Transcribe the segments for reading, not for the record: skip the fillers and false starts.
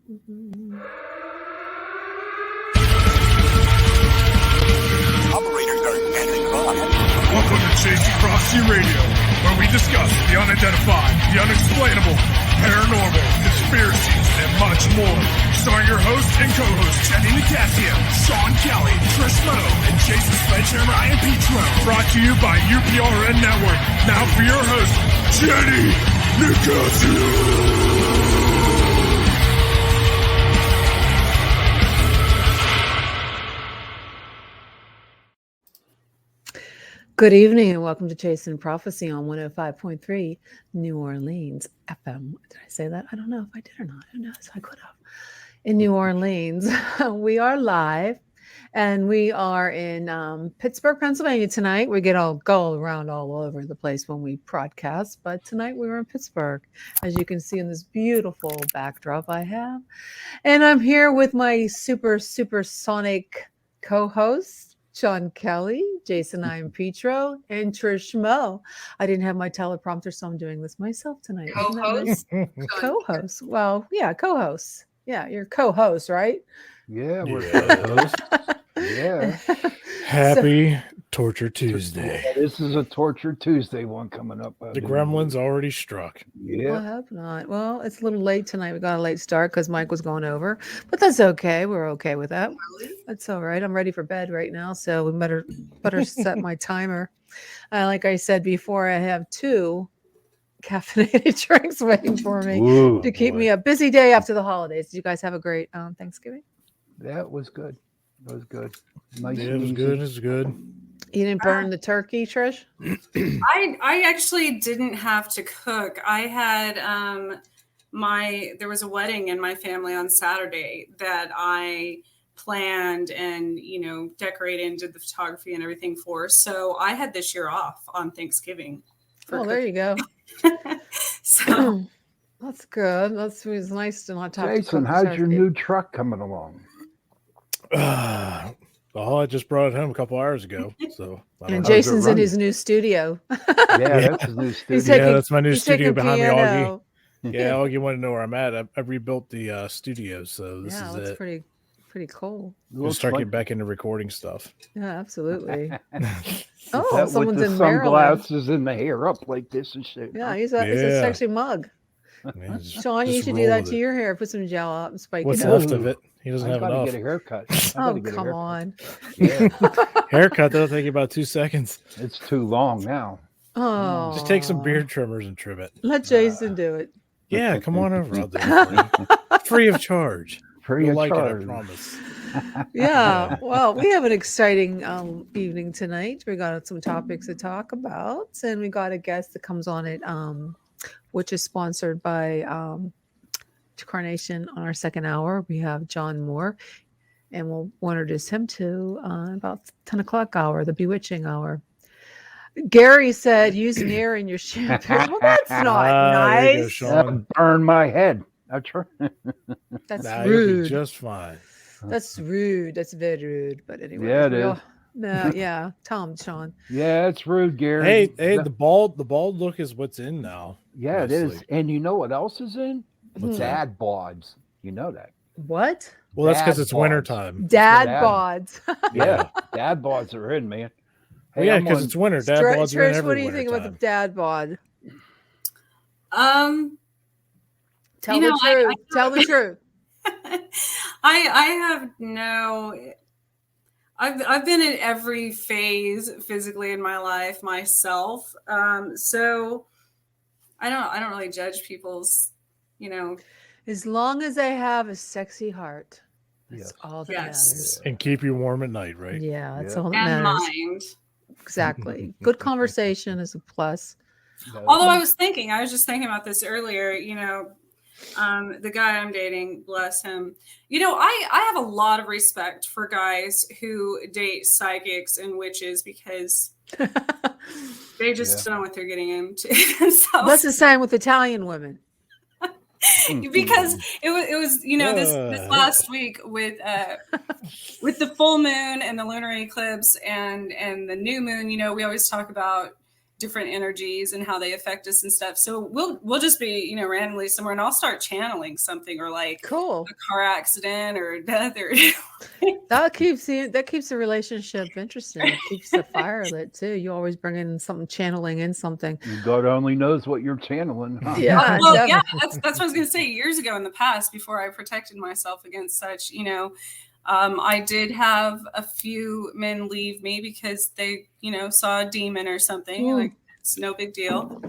Operators are standing by. Welcome to Chasing Prophecy Radio, where we discuss the unidentified, the unexplainable, paranormal, conspiracies, and much more. Starring your hosts and co-hosts, Jenny Nicasio, Sean Kelly, Trish Meadow, and Jason Sledgehammer Ryan Petro. Brought to you by UPRN Network. Now for your host, Jenny Nicasio. Good evening and welcome to Chasing Prophecy on 105.3 New Orleans FM. Did I say that? I don't know if I did or not. Who knows? I could have. In New Orleans, we are live and we are in Pittsburgh, Pennsylvania tonight. We go around all over the place when we broadcast, but tonight we were in Pittsburgh, as you can see in this beautiful backdrop I have. And I'm here with my supersonic co-host, Sean Kelly, Jason Petro, and Trish Mo. I didn't have my teleprompter, so I'm doing this myself tonight. Co-host? Co-host. Well, yeah, co-host. Yeah, you're co-host, right? Yeah, we're co-hosts. Yeah. Happy Torture Tuesday. Yeah, this is a Torture Tuesday one coming up. The gremlins already struck. Yeah. I hope not. Well, it's a little late tonight. We got a late start because Mike was going over, but that's okay. We're okay with that. That's all right. I'm ready for bed right now, so we better set my timer. Like I said before, I have 2 caffeinated drinks waiting for me to keep me a busy day after the holidays. Did you guys have a great Thanksgiving? That was good. That was good. Nice. Yeah, it was good. It was good. You didn't burn the turkey, Trish? I actually didn't have to cook. I had there was a wedding in my family on Saturday that I planned and decorated and did the photography and everything for. So I had this year off on Thanksgiving. There you go. So that's good. It was nice to not have Jason, to cook. how's your new truck coming along? I just brought it home a couple hours ago. So and Jason's in his new studio. Yeah, that's his new studio. That's my new studio behind me, piano. Augie. Yeah, Augie wanted to know where I'm at. I rebuilt the studio, so this is it. Pretty cool. We'll start getting back into recording stuff. Yeah, absolutely. Someone's with the in Maryland. sunglasses and the hair up like this and shit. Yeah, it's a sexy mug. Man, Sean, you should do that to your hair. Put some gel up and spike What's it up. left of it? He doesn't have enough. Get a haircut. Oh, come on. Yeah. Haircut, that'll take you about 2 seconds. It's too long now. Oh, Just take some beard trimmers and trim it. Let Jason do it. Yeah, come on over. I'll do it for you. Free of charge. Free of like charge. it, I promise. Yeah. Well, we have an exciting evening tonight. We got some topics to talk about, and we got a guest that comes on it, which is sponsored by Carnation on our second hour. We have John Moore, and we'll introduce him to about 10 o'clock hour, the bewitching hour. Gary said using air in your shampoo. Well, that's not nice. That burned my head. That's That's You'll rude. be just fine. That's rude. That's very rude. But anyway. Yeah, it is. No, yeah. Tell him, Sean. Yeah, it's rude, Gary. Hey, the bald look is what's in now. Yeah, mostly. it is. And you know what else is in? What's Dad bods. You know that. What? Well, that's because Dad it's bods. wintertime. Dad Dad. bods. Yeah, dad bods are in, man. Well, yeah, because it's winter. Dad bods are in Trish, every what do you think about the dad bod? Tell the truth. Tell the truth. I have no. I've been in every phase physically in my life myself, so I don't really judge people's, As long as they have a sexy heart, that's Yes. all that Yes. matters. and keep you warm at night, right? Yeah, that's Yeah. all that and matters. mind. Exactly. Good conversation is a plus. Although I was just thinking about this earlier, the guy I'm dating, bless him. I have a lot of respect for guys who date psychics and witches because they just don't know what they're getting into. So, That's the same with Italian women. because it was this last week with the full moon and the lunar eclipse and the new moon, we always talk about different energies and how they affect us and stuff. So we'll just be, randomly somewhere, and I'll start channeling something, or like Cool. a car accident or death, or That keeps the relationship interesting. It keeps the fire lit too. You always bring in something, channeling in something. God only knows what you're channeling. Huh? Yeah, well, yeah, definitely. that's what I was gonna say. Years ago in the past, before I protected myself against such, I did have a few men leave me because they, saw a demon or something. Like, it's no big deal.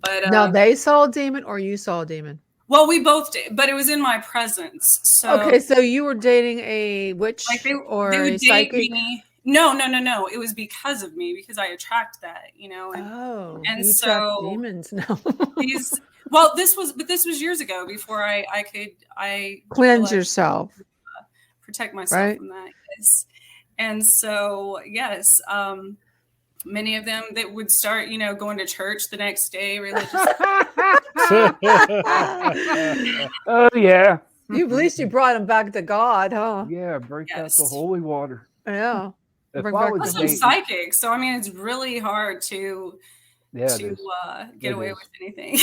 But Now they saw a demon, or you saw a demon? well, we both did, but it was in my presence. So Okay, so you were dating a witch like they or would a date psychic? me. No. It was because of me, because I attract that, and You attract so demons now. this was years ago, before I Cleanse realized yourself. protect myself Right? from that. Yes. And so, yes, many of them that would start, going to church the next day, religious. Oh yeah. At least you brought him back to God, huh? Yeah, break out Yes. the holy water. Yeah. If Bring I back was Plus, the I'm dating, psychic, so I mean, it's really hard to yeah, it is. get It away is. with anything.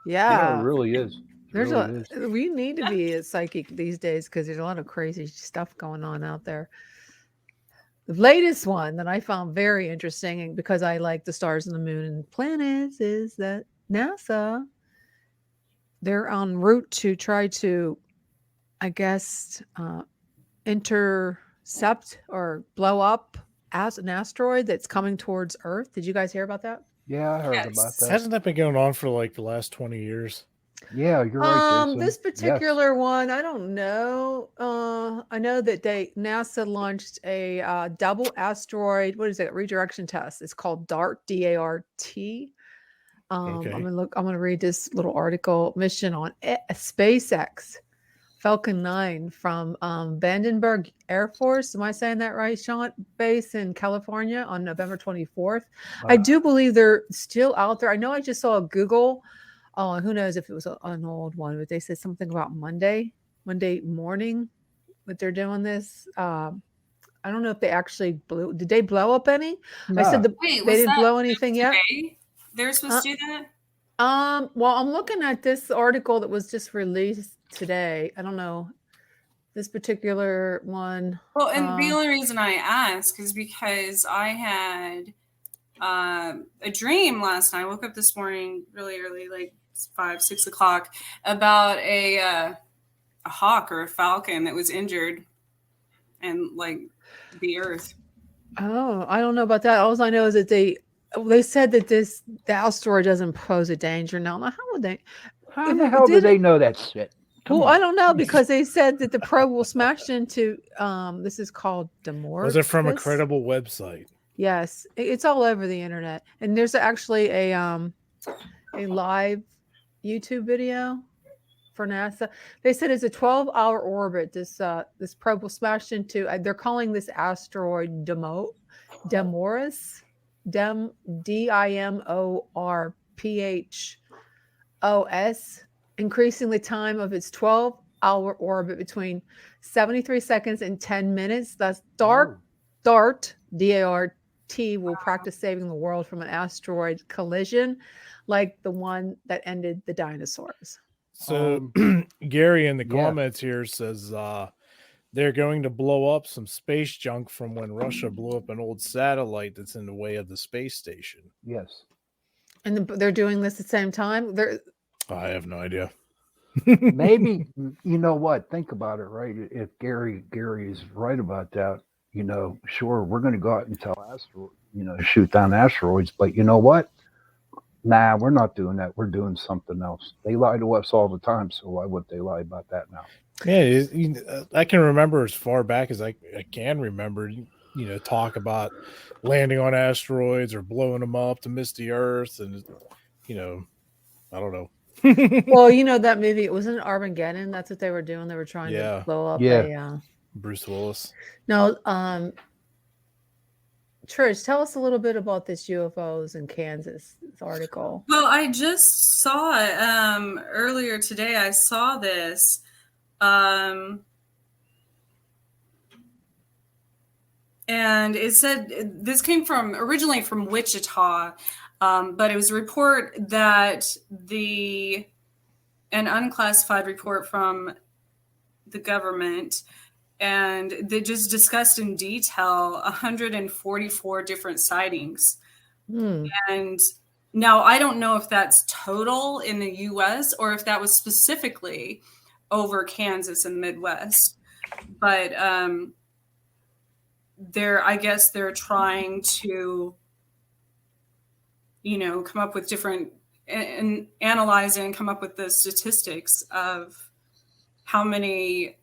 Yeah, it Yeah. really is. There's Really is. we need to be a psychic these days because there's a lot of crazy stuff going on out there. The latest one that I found very interesting, and because I like the stars and the moon and planets, is that NASA, they're en route to try to, I guess, intercept or blow up as an asteroid that's coming towards Earth. Did you guys hear about that? Yeah, I heard Yes. about that. Hasn't that been going on for like the last 20 years? Yeah, you're right, Jason. This Yes. particular one, I don't know. I know that NASA launched a double asteroid. What is it? Redirection test. It's called DART, DART. Okay. I'm gonna read this little article. Mission on SpaceX Falcon 9 from Vandenberg Air Force. Am I saying that right, Sean? Base in California on November 24th. I do believe they're still out there. I know I just saw a Google. Oh, who knows if it was an old one, but they said something about Monday morning that they're doing this. I don't know if they actually blew. Did they blow up any? I said No. Wait, they was didn't that blow anything yet. today? They're supposed to do that? Well, I'm looking at this article that was just released today. I don't know this particular one. Well, and the only reason I ask is because I had a dream last night. I woke up this morning really early, like 5-6 o'clock, about a hawk or a falcon that was injured and like the earth. Oh, I don't know about that. All I know is that they said that the asteroid doesn't pose a danger. Now, how would they? How the hell do they know that shit? Well, I don't know, because they said that the probe will smash into. This is called Demorphos. Was it from a credible website? Yes, it's all over the internet, and there's actually a live YouTube video for NASA. They said it's a 12-hour orbit. This probe will smash into. They're calling this asteroid Dimorphos, DIMORPHOS, increasing the time of its 12-hour orbit between 73 seconds and 10 minutes. Thus, DART, DART will practice saving the world from an asteroid collision like the one that ended the dinosaurs. So Gary in the comments here says they're going to blow up some space junk from when Russia blew up an old satellite that's in the way of the space station. Yes. And they're doing this at the same time? I have no idea. Maybe, you know what? Think about it, right? If Gary is right about that, sure, we're going to go out and tell shoot down asteroids, but you know what? Nah, we're not doing that. We're doing something else. They lie to us all the time, so why would they lie about that now? Yeah, I can remember as far back as I can remember, talk about landing on asteroids or blowing them up to miss the Earth, and I don't know. Well, that movie, it wasn't Armageddon. That's what they were doing. They were trying to blow up Bruce Willis. No, Trish, tell us a little bit about this UFOs in Kansas, this article. Well, I just saw it earlier today. I saw this. And it said this came originally from Wichita. But it was a report that an unclassified report from the government, and they just discussed in detail 144 different sightings. And now I don't know if that's total in the US or if that was specifically over Kansas and the Midwest. But I guess they're trying to, come up with different and analyze and come up with the statistics of how many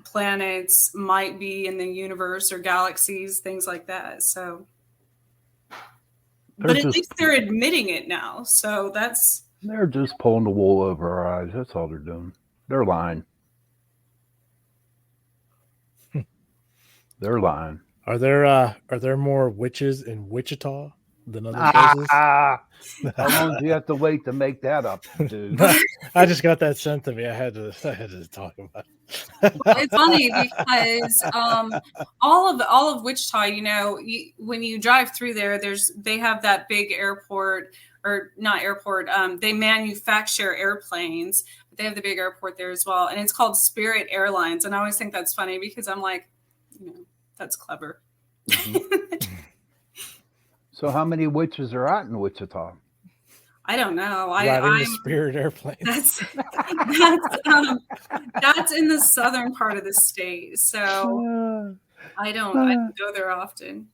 planets might be in the universe or galaxies, things like that. So, but at least they're admitting it now. So they're just pulling the wool over our eyes. That's all they're doing. They're lying. They're lying. Are there more witches in Wichita than other places? How long do you have to wait to make that up, dude? I just got that sent to me. I had to talk about it. Well, it's funny because all of Wichita, when you drive through there, they have that big airport, or not airport. They manufacture airplanes, but they have the big airport there as well, and it's called Spirit Airlines. And I always think that's funny because I'm like, that's clever. Mm-hmm. So how many witches are out in Wichita? I don't know. Riding the Spirit airplane. That's in the southern part of the state. So I don't go there often.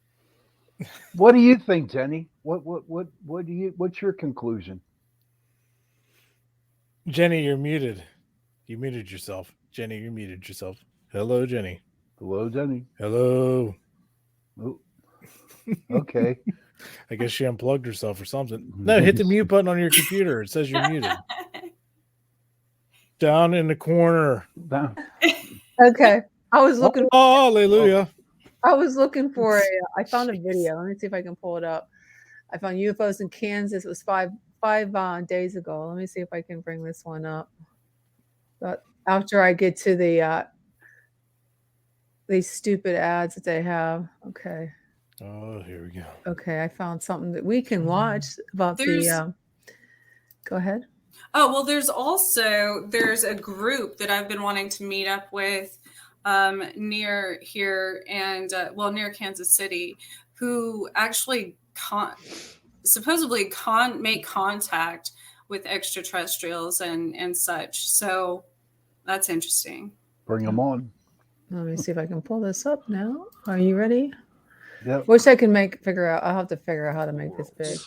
What do you think, Jenny? What's your conclusion? Jenny, you're muted. You muted yourself. Jenny, you muted yourself. Hello, Jenny. Hello, Jenny. Hello. Oh. Okay. I guess she unplugged herself or something. No, hit the mute button on your computer. It says you're muted. Down in the corner. Down. Okay. I was looking. Oh, hallelujah. I was looking for I found a video. Let me see if I can pull it up. I found UFOs in Kansas. It was five days ago. Let me see if I can bring this one up. But after I get to these stupid ads that they have. Okay. Oh, here we go. Okay, I found something that we can watch about go ahead. Oh, well, there's a group that I've been wanting to meet up with near here and near Kansas City, who actually supposedly make contact with extraterrestrials and such. So that's interesting. Bring them on. Let me see if I can pull this up now. Are you ready? Yep. Wish I can figure out. I'll have to figure out how to make this big.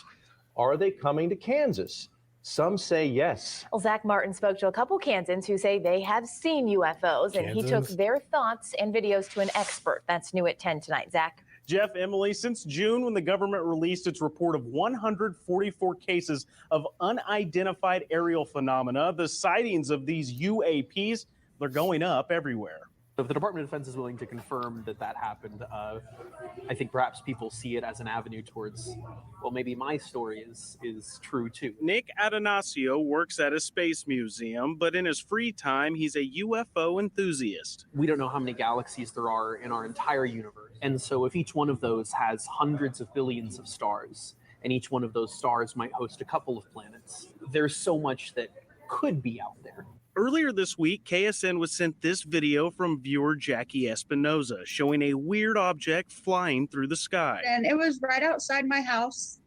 Are they coming to Kansas? Some say yes. Well, Zach Martin spoke to a couple Kansans who say they have seen UFOs, and he took their thoughts and videos to an expert. That's new at 10 tonight. Zach? Jeff, Emily, since June, when the government released its report of 144 cases of unidentified aerial phenomena, the sightings of these UAPs, they're going up everywhere. If the Department of Defense is willing to confirm that happened, I think perhaps people see it as an avenue towards, well, maybe my story is true too. Nick Adanasio works at a space museum, but in his free time, he's a UFO enthusiast. We don't know how many galaxies there are in our entire universe. And so if each one of those has hundreds of billions of stars, and each one of those stars might host a couple of planets, there's so much that could be out there. Earlier this week, KSN was sent this video from viewer Jackie Espinoza showing a weird object flying through the sky. And it was right outside my house.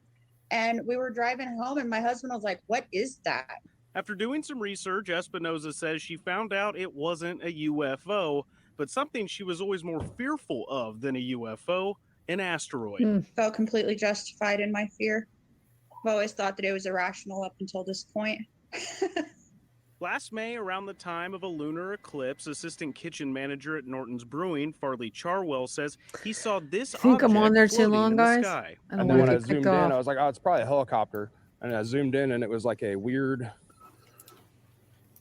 And we were driving home and my husband was like, "What is that?" After doing some research, Espinoza says she found out it wasn't a UFO, but something she was always more fearful of than a UFO, an asteroid. Felt completely justified in my fear. I've always thought that it was irrational up until this point. Last May, around the time of a lunar eclipse, assistant kitchen manager at Norton's Brewing, Farley Charwell, says he saw this object I'm on there too long, guys. Sky. And then when I zoomed in, I was like, oh, it's probably a helicopter. And I zoomed in, and it was like a weird...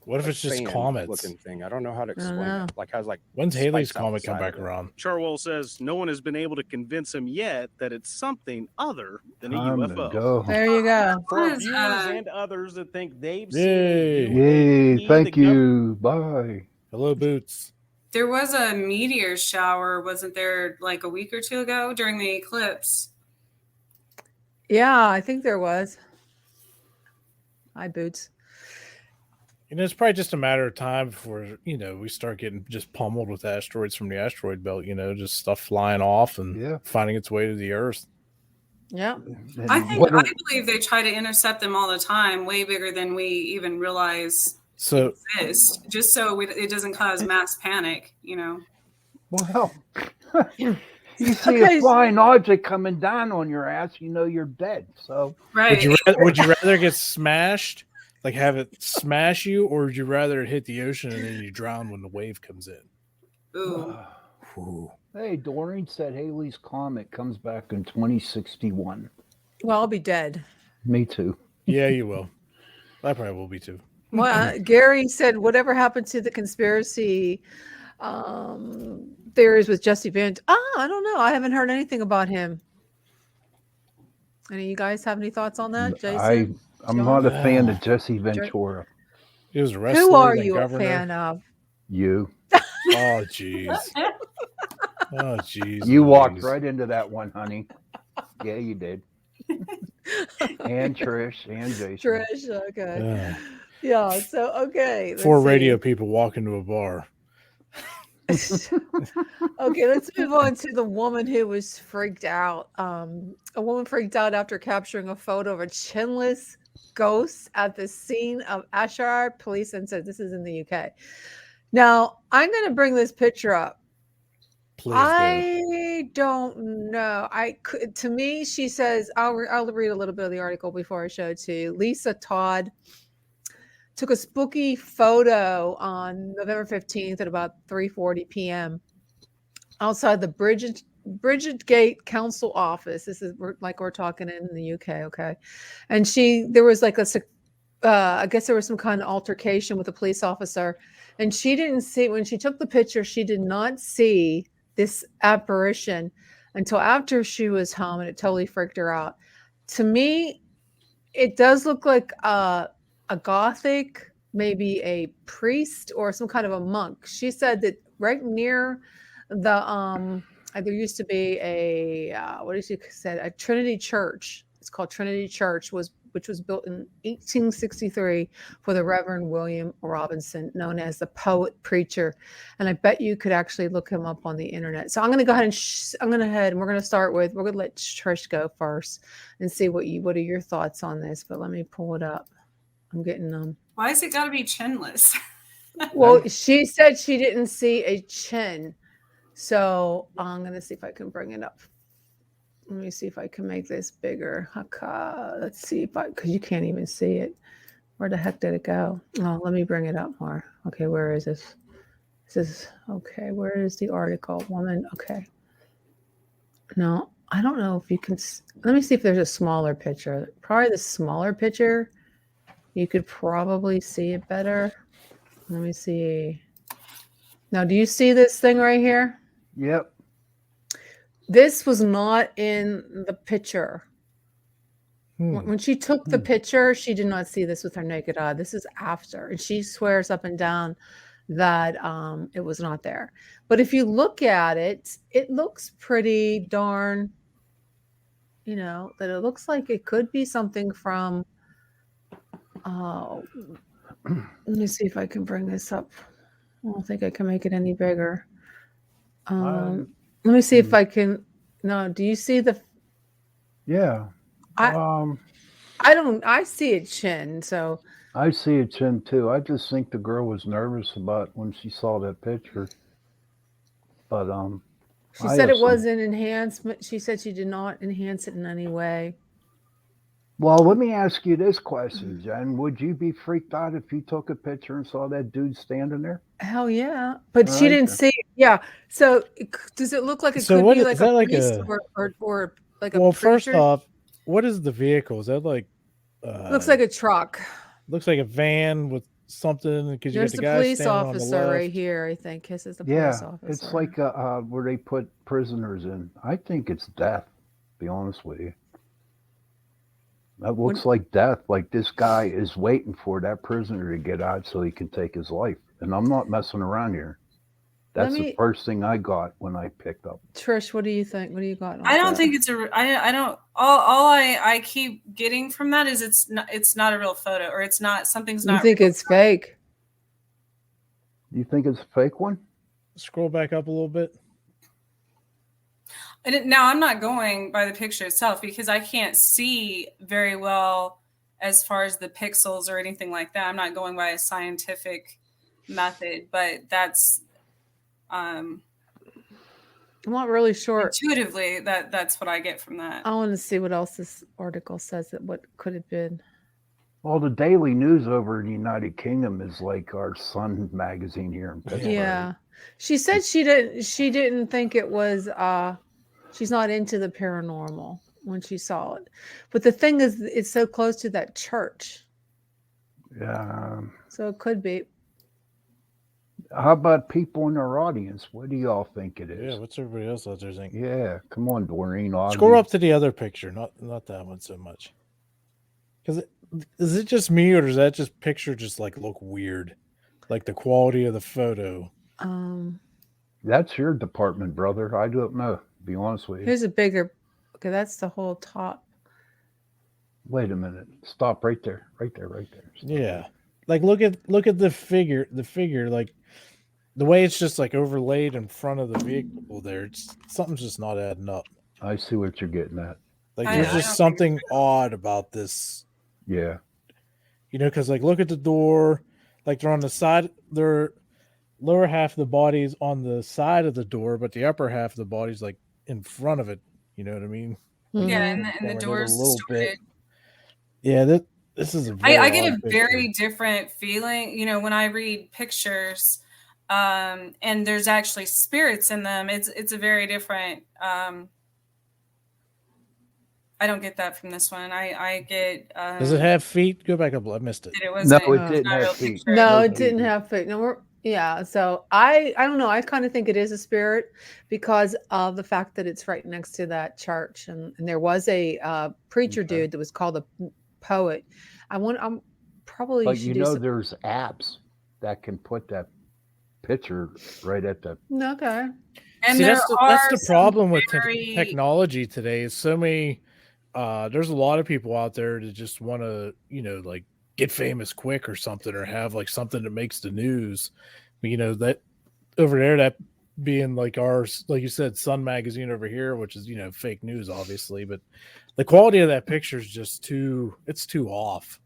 What if it's just comets? Looking thing. I don't know how to explain it. Like, has like... When's Haley's comet come back around? Charwell says no one has been able to convince him yet that it's something other than a UFO. There you go. For our viewers and others that think they've seen Yay, thank you. Bye. Hello, Boots. There was a meteor shower, wasn't there, like a week or two ago during the eclipse? Yeah, I think there was. Hi, Boots. It's probably just a matter of time before, we start getting just pummeled with asteroids from the asteroid belt, just stuff flying off and finding its way to the Earth. Yeah. I believe they try to intercept them all the time, way bigger than we even realize exist, just so it doesn't cause mass panic, Well, you see a flying object coming down on your ass, you're dead. So right. Would you rather get smashed, like have it smash you, or would you rather it hit the ocean and then you drown when the wave comes in? Ooh. Hey, Doreen said Halley's Comet comes back in 2061. Well, I'll be dead. Me too. Yeah, you will. I probably will be too. Well, Gary said, whatever happened to the conspiracy theories with Jesse Ventura? I don't know. I haven't heard anything about him. Any of you guys have any thoughts on that, Jason? I'm not a fan of Jesse Ventura. He was a wrestler. Who are you a fan of? You. Oh, jeez. Oh, jeez. You walked right into that one, honey. Yeah, you did. And Trish and Jason. Trish, okay. Yeah, so, okay. Four radio people walk into a bar. Okay, let's move on to the woman who was freaked out. A woman freaked out after capturing a photo of a chinless ghost at the scene of Ashar. Police and said this is in the UK. Now, I'm going to bring this picture up. Please I don't know. To me, she says, I'll read a little bit of the article before I show it to you. Lisa Todd took a spooky photo on November 15th at about 3:40 p.m. outside the Bridget Gate Council office. This is like we're talking in the UK, okay? And there was like I guess there was some kind of altercation with a police officer, and she didn't see, when she took the picture, she did not see this apparition until after she was home, and it totally freaked her out. To me, it does look like a Gothic, maybe a priest or some kind of a monk. She said that right near the there used to be a what did she said, a Trinity Church. It's called Trinity Church, which was built in 1863 for the Reverend William Robinson, known as the poet preacher. And I bet you could actually look him up on the internet. So I'm going to go ahead and we're going to let Trish go first and see what are your thoughts on this. But let me pull it up. I'm getting them. Why is it got to be chinless? Well, she said she didn't see a chin. So I'm going to see if I can bring it up. Let me see if I can make this bigger. Let's see because you can't even see it. Where the heck did it go? Oh, let me bring it up more. Okay, where is this? Okay, where is the article? Woman, okay. No, I don't know if you can. Let me see if there's a smaller picture. Probably the smaller picture. You could probably see it better. Let me see. Now, do you see this thing right here? Yep. This was not in the picture. When she took the picture, she did not see this with her naked eye. This is after. And she swears up and down that it was not there. But if you look at it, it looks pretty darn, that it looks like it could be something from, let me see if I can bring this up. I don't think I can make it any bigger. Let me see if I can. No, do you see the? Yeah. I see a chin. So I see a chin too. I just think the girl was nervous about when she saw that picture. But she said it wasn't enhancement. She said she did not enhance it in any way. Well, let me ask you this question, Jen. Would you be freaked out if you took a picture and saw that dude standing there? Hell yeah. But she didn't see it. Yeah. So does it look like it could be like a priest or like a Well, preacher? first off, what is the vehicle? Is that like looks like a truck. Looks like a van with something, because you got There's the the guy police standing on the officer left. right here, I think. This is the police officer. It's like where they put prisoners in. I think it's death, to be honest with you. That looks like death. Like this guy is waiting for that prisoner to get out so he can take his life. And I'm not messing around here. That's the first thing I got when I picked up. Trish, what do you think? What do you got? I don't think it's I don't. All I keep getting from that is it's not a real photo, or it's not something's not. You think it's fake? You think it's a fake one? Scroll back up a little bit. Now I'm not going by the picture itself because I can't see very well as far as the pixels or anything like that. I'm not going by a scientific method, but that's I'm not really sure. Intuitively, that's what I get from that. I want to see what else this article says that what could have been. Well, the daily news over in the United Kingdom is like our Sun magazine here in Pittsburgh. Yeah, she said she didn't think it was. She's not into the paranormal when she saw it, but the thing is, it's so close to that church. Yeah. So it could be. How about people in our audience? What do y'all think it is? Yeah, what's everybody else out there think? Yeah, come on, Doreen. Scroll up to the other picture, not that one so much. Because is it just me, or does that picture just like look weird, like the quality of the photo? That's your department, brother. I don't know. To be honest with you. Here's a bigger. Okay, that's the whole top. Wait a minute. Stop right there. Right there. Right there. Stop. Yeah, like look at the figure. The figure, like the way it's just like overlaid in front of the vehicle there. It's something's just not adding up. I see what you're getting at. Like there's just something odd about this. Yeah. You know, because like look at the door. Like they're on the side. Their lower half of the body's on the side of the door, but the upper half of the body's like in front of it. You know what I mean? Yeah, and the door's distorted. Yeah, this is a I get a very different feeling, you know, when I read pictures, and there's actually spirits in them. It's a very different. I don't get that from this one. I get. Does it have feet? Go back up. I missed it. No, it didn't have feet. No, it didn't have feet. No, yeah. So I don't know. I kind of think it is a spirit because of the fact that it's right next to that church, and there was a preacher dude that was called a poet. I'm probably. But you know, there's apps that can put that picture right at the. Okay. And see, that's the problem with very... technology today. Is so many. There's a lot of people out there that just want to, you know, like get famous quick or something, or have like something that makes the news. But, you know, that over there, that being like ours, like you said, Sun magazine over here, which is, you know, fake news, obviously, but the quality of that picture is just too off,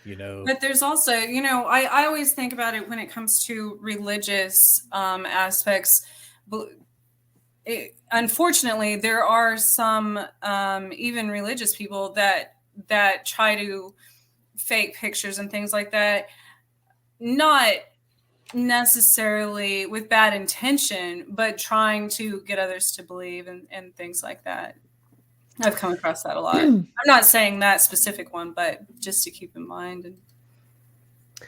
you know. But there's also, you know, I always think about it when it comes to religious aspects. Unfortunately, there are some even religious people that try to fake pictures and things like that, not necessarily with bad intention, but trying to get others to believe and things like that. I've come across that a lot. I'm not saying that specific one, but just to keep in mind. And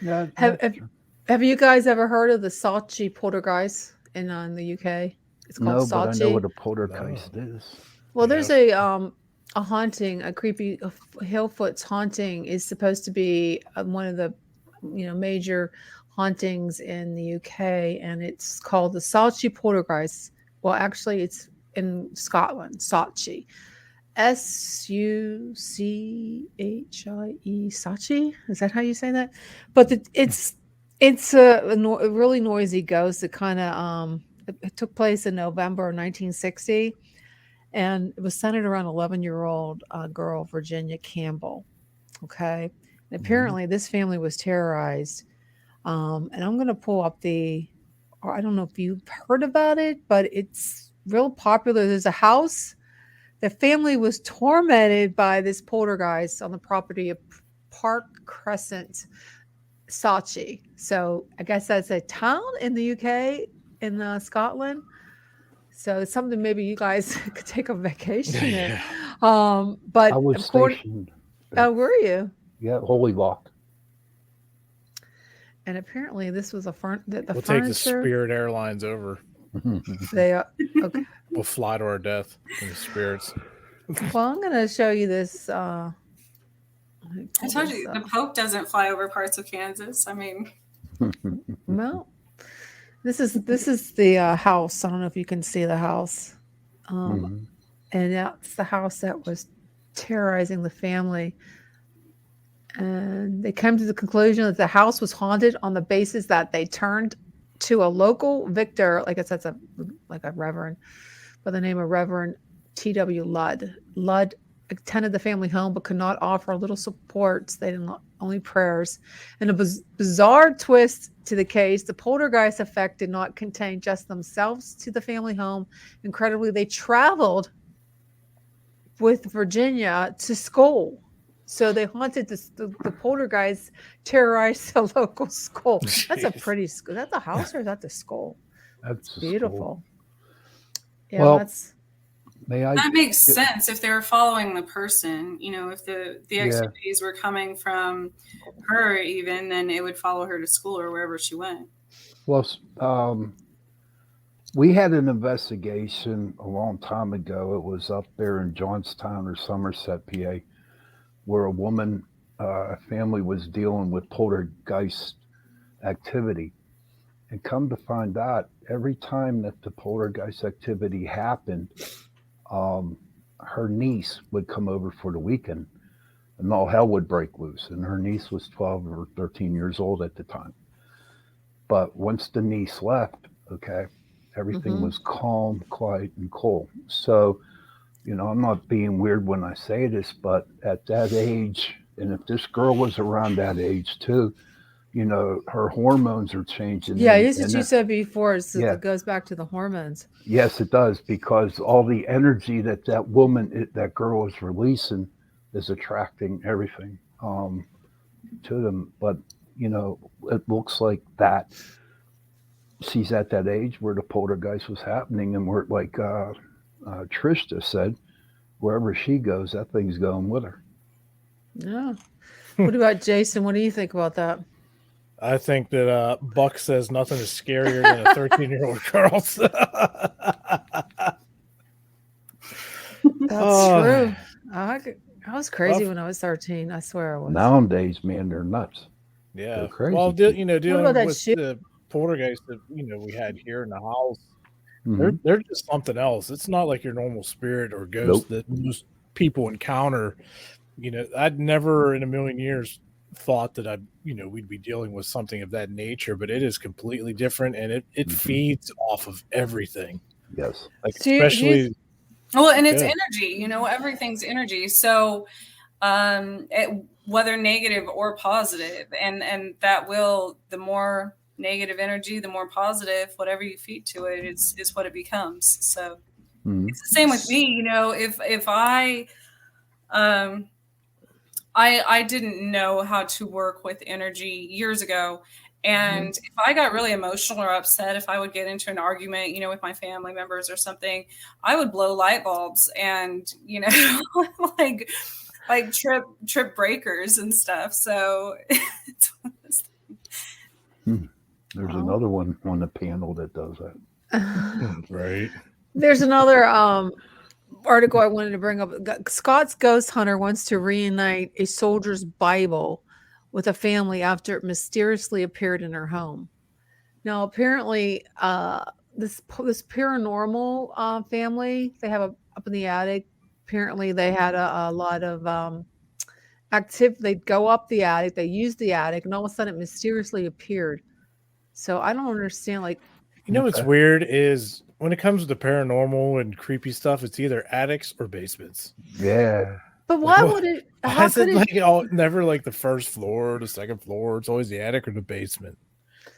yeah, have you guys ever heard of the Saatchi poltergeist in the UK? It's called but Saatchi. I know what a poltergeist is. Well, there's a haunting, a creepy Hillfoot's haunting is supposed to be one of the, you know, major hauntings in the UK, and it's called the Saatchi poltergeist. Well, actually, it's in Scotland, Saatchi, Suchie, Saatchi. Is that how you say that? But it's a really noisy ghost that kind of it took place in November of 1960. And it was centered around 11-year-old girl, Virginia Campbell. Okay. And apparently this family was terrorized. And I'm going to pull up I don't know if you've heard about it, but it's real popular. There's a house. The family was tormented by this poltergeist on the property of Park Crescent, Saatchi. So I guess that's a town in the UK, in Scotland. So it's something maybe you guys could take a vacation in. But I was stationed. Oh, were you? Yeah, Holy Walk. And apparently this was we'll take the Spirit Airlines over. They are okay. We'll fly to our death in the spirits. Well, I'm going to show you this. I told you the Pope doesn't fly over parts of Kansas. I mean, well, This is the house. I don't know if you can see the house, Mhm. and that's the house that was terrorizing the family. And they came to the conclusion that the house was haunted on the basis that they turned to a local victor, like I said, like a reverend by the name of Reverend T.W. Ludd. Ludd attended the family home but could not offer little supports. They didn't only prayers. And a bizarre twist to the case, the poltergeist effect did not contain just themselves to the family home. Incredibly, they traveled with Virginia to school. So they haunted the poltergeist, terrorized the local school. That's a pretty school. That's a house or is that the school? That's Beautiful. Yeah, well, that's. That makes sense if they were following the person. You know, if the Yeah. activities were coming from her, even then it would follow her to school or wherever she went. Well, we had an investigation a long time ago. It was up there in Johnstown or Somerset, PA, where a woman, a family was dealing with poltergeist activity. And come to find out, every time that the poltergeist activity happened, her niece would come over for the weekend and all hell would break loose. And her niece was 12 or 13 years old at the time. But once the niece left, okay, everything was calm, quiet, and cool. So, you know, I'm not being weird when I say this, but at that age, and if this girl was around that age too, you know, her hormones are changing. Yeah, this is what you said before. So yeah. it goes back to the hormones. Yes, it does, because all the energy that that girl is releasing is attracting everything to them. But, you know, it looks like that she's at that age where the poltergeist was happening, and we're like Trish just said, wherever she goes, that thing's going with her. Yeah. What about Jason? What do you think about that? I think that Buck says nothing is scarier than a 13-year-old girl. That's true. I was crazy when I was 13. I swear I was. Nowadays, man, they're nuts. Yeah. They're crazy. Well, you know, dealing about that with shit? the poltergeist that, you know, we had here in the house, Mhm. they're just something else. It's not like your normal spirit or ghost that most people encounter. You know, I'd never in a million years thought that we'd be dealing with something of that nature, but it is completely different, and it feeds off of everything. Yes. Like especially well, and it's energy, you know, everything's energy. So whether negative or positive, and that will, the more negative energy, the more positive, whatever you feed to it is what it becomes. So it's the same with me, you know, if I didn't know how to work with energy years ago. And if I got really emotional or upset, if I would get into an argument, you know, with my family members or something, I would blow light bulbs and, you know, like trip breakers and stuff. So it's one of those things. There's another one on the panel that does that. Right. There's another article I wanted to bring up. Scott's ghost hunter wants to reunite a soldier's Bible with a family after it mysteriously appeared in her home. Now, apparently, this paranormal family, they have up in the attic. Apparently, they had a lot of activity. They'd go up the attic, they used the attic, and all of a sudden, it mysteriously appeared. So I don't understand. Like, you know, what's weird is when it comes to the paranormal and creepy stuff, it's either attics or basements. Yeah. But why would it? How could it like never like the first floor or the second floor? It's always the attic or the basement.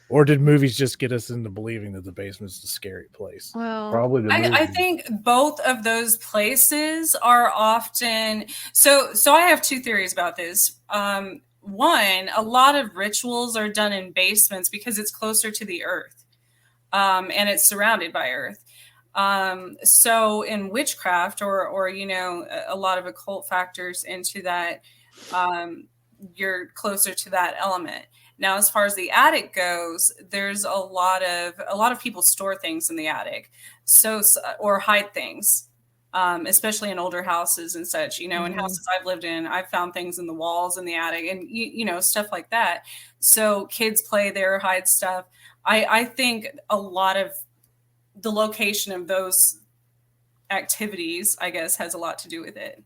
Or did movies just get us into believing that the basement's the scary place? Well, probably. I think both of those places are often so. I have two theories about this. One, a lot of rituals are done in basements because it's closer to the earth, and it's surrounded by earth. So in witchcraft or, you know, a lot of occult factors into that, you're closer to that element. Now, as far as the attic goes, there's a lot of people store things in the attic. Or hide things, especially in older houses and such, you know, in houses I've lived in, I've found things in the walls in the attic and, you know, stuff like that. So kids play there, hide stuff. I think a lot of the location of those activities, I guess, has a lot to do with it.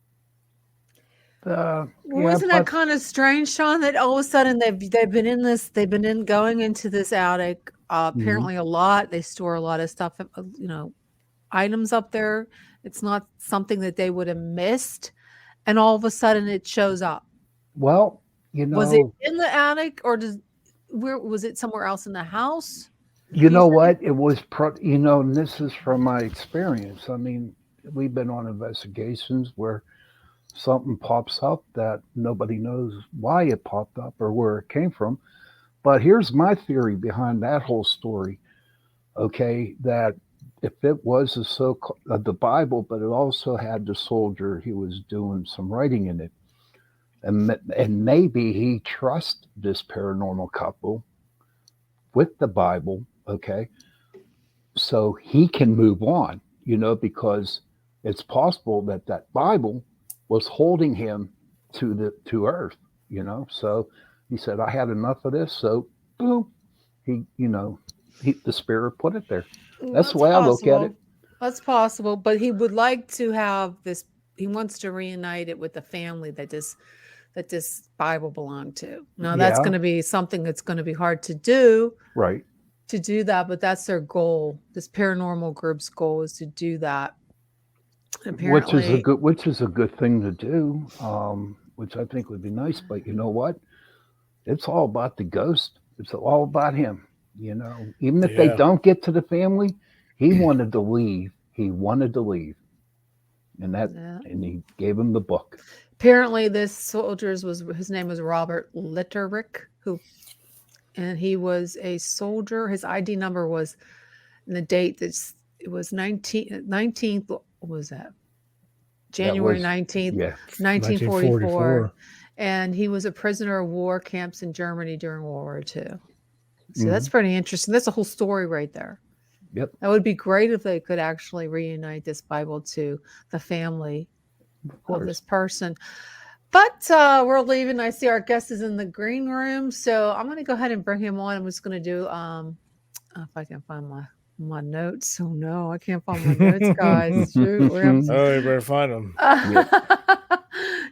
Wasn't that kind of strange, Sean, that all of a sudden they've been going into this attic apparently a lot. They store a lot of stuff, items up there. It's not something that they would have missed, and all of a sudden it shows up. Well, was it in the attic, or where was it? Somewhere else in the house? You know what? It was, and this is from my experience. I mean, we've been on investigations where something pops up that nobody knows why it popped up or where it came from. But here's my theory behind that whole story. Okay, that if it was the Bible, but it also had the soldier, he was doing some writing in it. And maybe he trusts this paranormal couple with the Bible, okay, so he can move on, because it's possible that Bible was holding him to earth, so he said, I had enough of this, so boom, the spirit put it there. That's the way I look at it. That's possible, but he would like to have this. He wants to reunite it with the family that this Bible belonged to. Now that's going to be something that's going to be hard to do, right? To do that, but that's their goal. This paranormal group's goal is to do that. Apparently, which is a good thing to do, which I think would be nice. But you know what? It's all about the ghost. It's all about him. Even if they don't get to the family, he wanted to leave. He wanted to leave, and he gave him the book. Apparently, this soldier's his name was Robert Litterick, and he was a soldier. His ID number was, and the date it was 19th. What was that? January 19th, 1944. And he was a prisoner of war camps in Germany during World War II. So that's pretty interesting. That's a whole story right there. Yep. That would be great if they could actually reunite this Bible to the family of this person. But we're leaving. I see our guest is in the green room. So I'm going to go ahead and bring him on. I'm just going to do, if I can find my notes. Oh no, I can't find my notes, guys. Shoot, you better find them.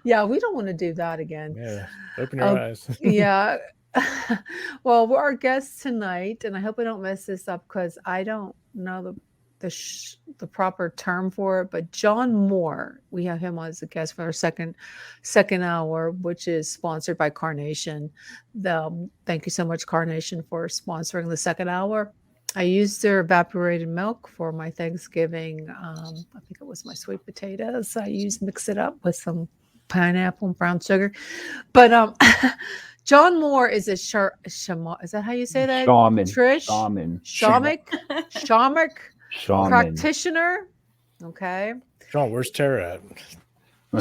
Yeah, we don't want to do that again. Yeah, open your eyes. Yeah. Well, we're our guests tonight, and I hope I don't mess this up because I don't know the proper term for it. But John Moore, we have him as a guest for our second hour, which is sponsored by Carnation. Thank you so much, Carnation, for sponsoring the second hour. I used their evaporated milk for my Thanksgiving. I think it was my sweet potatoes. I mix it up with some pineapple and brown sugar. But John Moore is a shaman. Is that how you say that? Shaman. Trish? Shamanic practitioner. Okay. John, where's Tara at?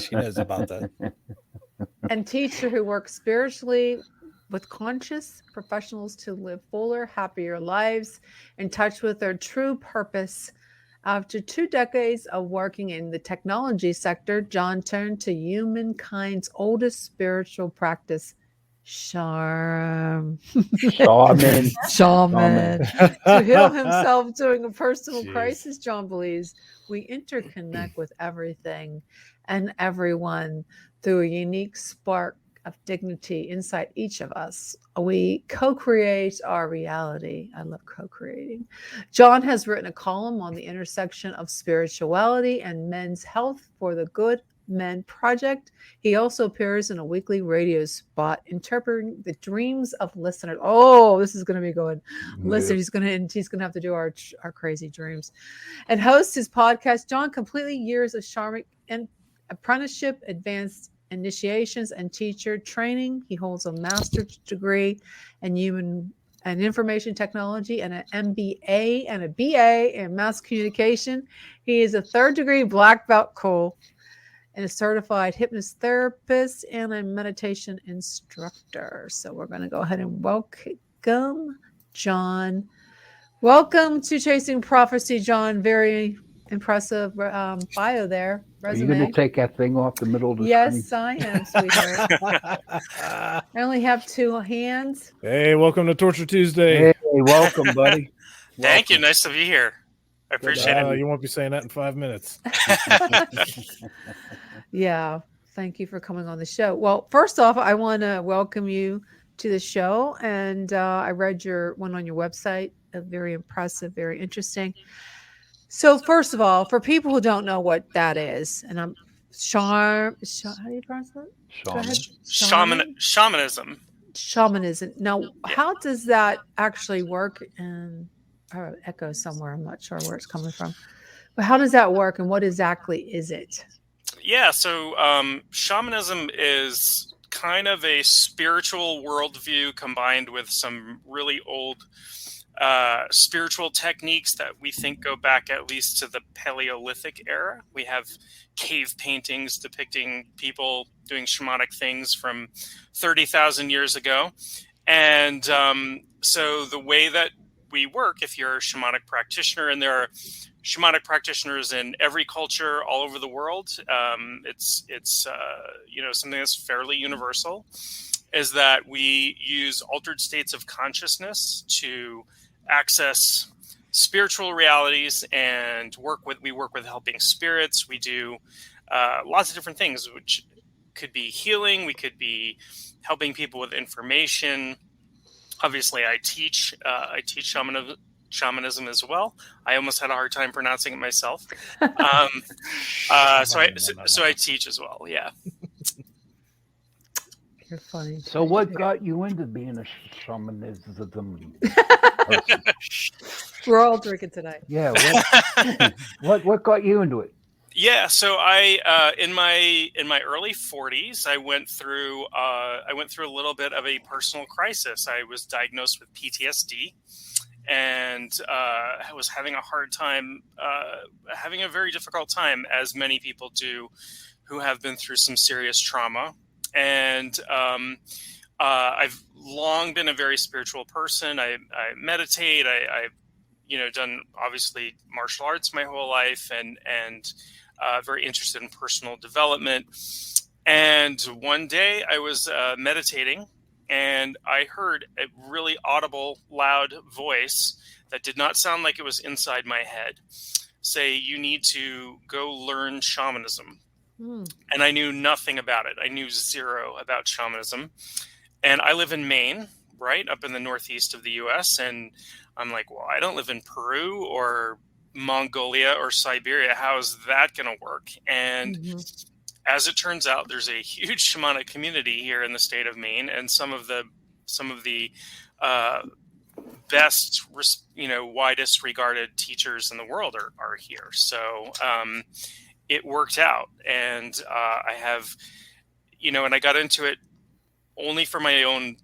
She knows about that. And teacher who works spiritually with conscious professionals to live fuller, happier lives, in touch with their true purpose. After 2 decades of working in the technology sector, John turned to humankind's oldest spiritual practice, shaman. To heal himself during a personal crisis, John believes we interconnect with everything and everyone through a unique spark of dignity inside each of us. We co-create our reality. I love co-creating. John has written a column on the intersection of spirituality and men's health for the Good Men Project. He also appears in a weekly radio spot interpreting the dreams of listeners. Oh, this is going to be good. Listen, he's going to have to do our crazy dreams. And hosts his podcast. John completely years of shamanic and apprenticeship, advanced initiations, and teacher training. He holds a master's degree in human and information technology and an MBA and a BA in mass communication. He is a 3rd degree black belt and a certified hypnotherapist and a meditation instructor. So we're going to go ahead and welcome John. Welcome to Chasing Prophecy, John. Very impressive bio there. Resume. Are you going to take that thing off the middle of the Yes, screen? I am, sweetheart. I only have 2 hands. Hey, welcome to Torture Tuesday. Hey, welcome, buddy. Thank you. Nice to be here. I appreciate it. You won't be saying that in 5 minutes. Yeah. Thank you for coming on the show. Well, first off, I want to welcome you to the show. And I read your one on your website. Very impressive, very interesting. So first of all, for people who don't know what that is, and I'm how do you pronounce that? Go ahead. Shamanism. Shamanism. Now, how does that actually work? And echo somewhere. I'm not sure where it's coming from. But how does that work, and what exactly is it? Yeah, so shamanism is kind of a spiritual worldview combined with some really old spiritual techniques that we think go back at least to the Paleolithic era. We have cave paintings depicting people doing shamanic things from 30,000 years ago. And so the way that we work, if you're a shamanic practitioner, and there are shamanic practitioners in every culture all over the world, it's something that's fairly universal, is that we use altered states of consciousness to access spiritual realities and we work with helping spirits. We do lots of different things, which could be healing. We could be helping people with information. Obviously, I teach shamanism as well. I almost had a hard time pronouncing it myself. So I teach as well. Yeah. You're funny. So what got you into being a shamanism? We're all drinking tonight. Yeah. What got you into it? Yeah, so I in my early 40s, I went through a little bit of a personal crisis. I was diagnosed with PTSD, and I was having a hard time, having a very difficult time, as many people do, who have been through some serious trauma. And I've long been a very spiritual person. I meditate. I've done obviously martial arts my whole life, and very interested in personal development. And one day I was meditating, and I heard a really audible, loud voice that did not sound like it was inside my head say, "You need to go learn shamanism." And I knew nothing about it. I knew zero about shamanism. And I live in Maine, right up in the northeast of the US. And I'm like, well, I don't live in Peru or Mongolia or Siberia. How is that going to work? And as it turns out, there's a huge shamanic community here in the state of Maine, and some of the best, widest regarded teachers in the world are here. So it worked out, and I have, and I got into it only for my own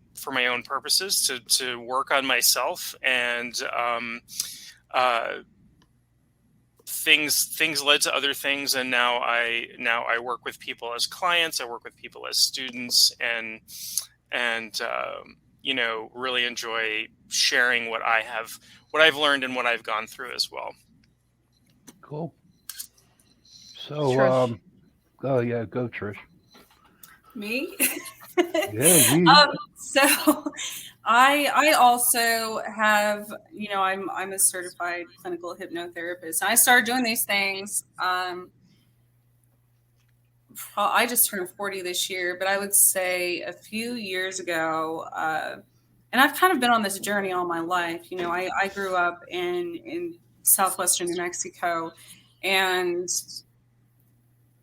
purposes, to work on myself, and things led to other things, and now I work with people as clients. I work with people as students, and really enjoy sharing what I've learned and what I've gone through as well. Cool. So, go Trish. Me? Yeah, you. So I also have, I'm a certified clinical hypnotherapist. I started doing these things. I just turned 40 this year, but I would say a few years ago, and I've kind of been on this journey all my life. I grew up in southwestern New Mexico, and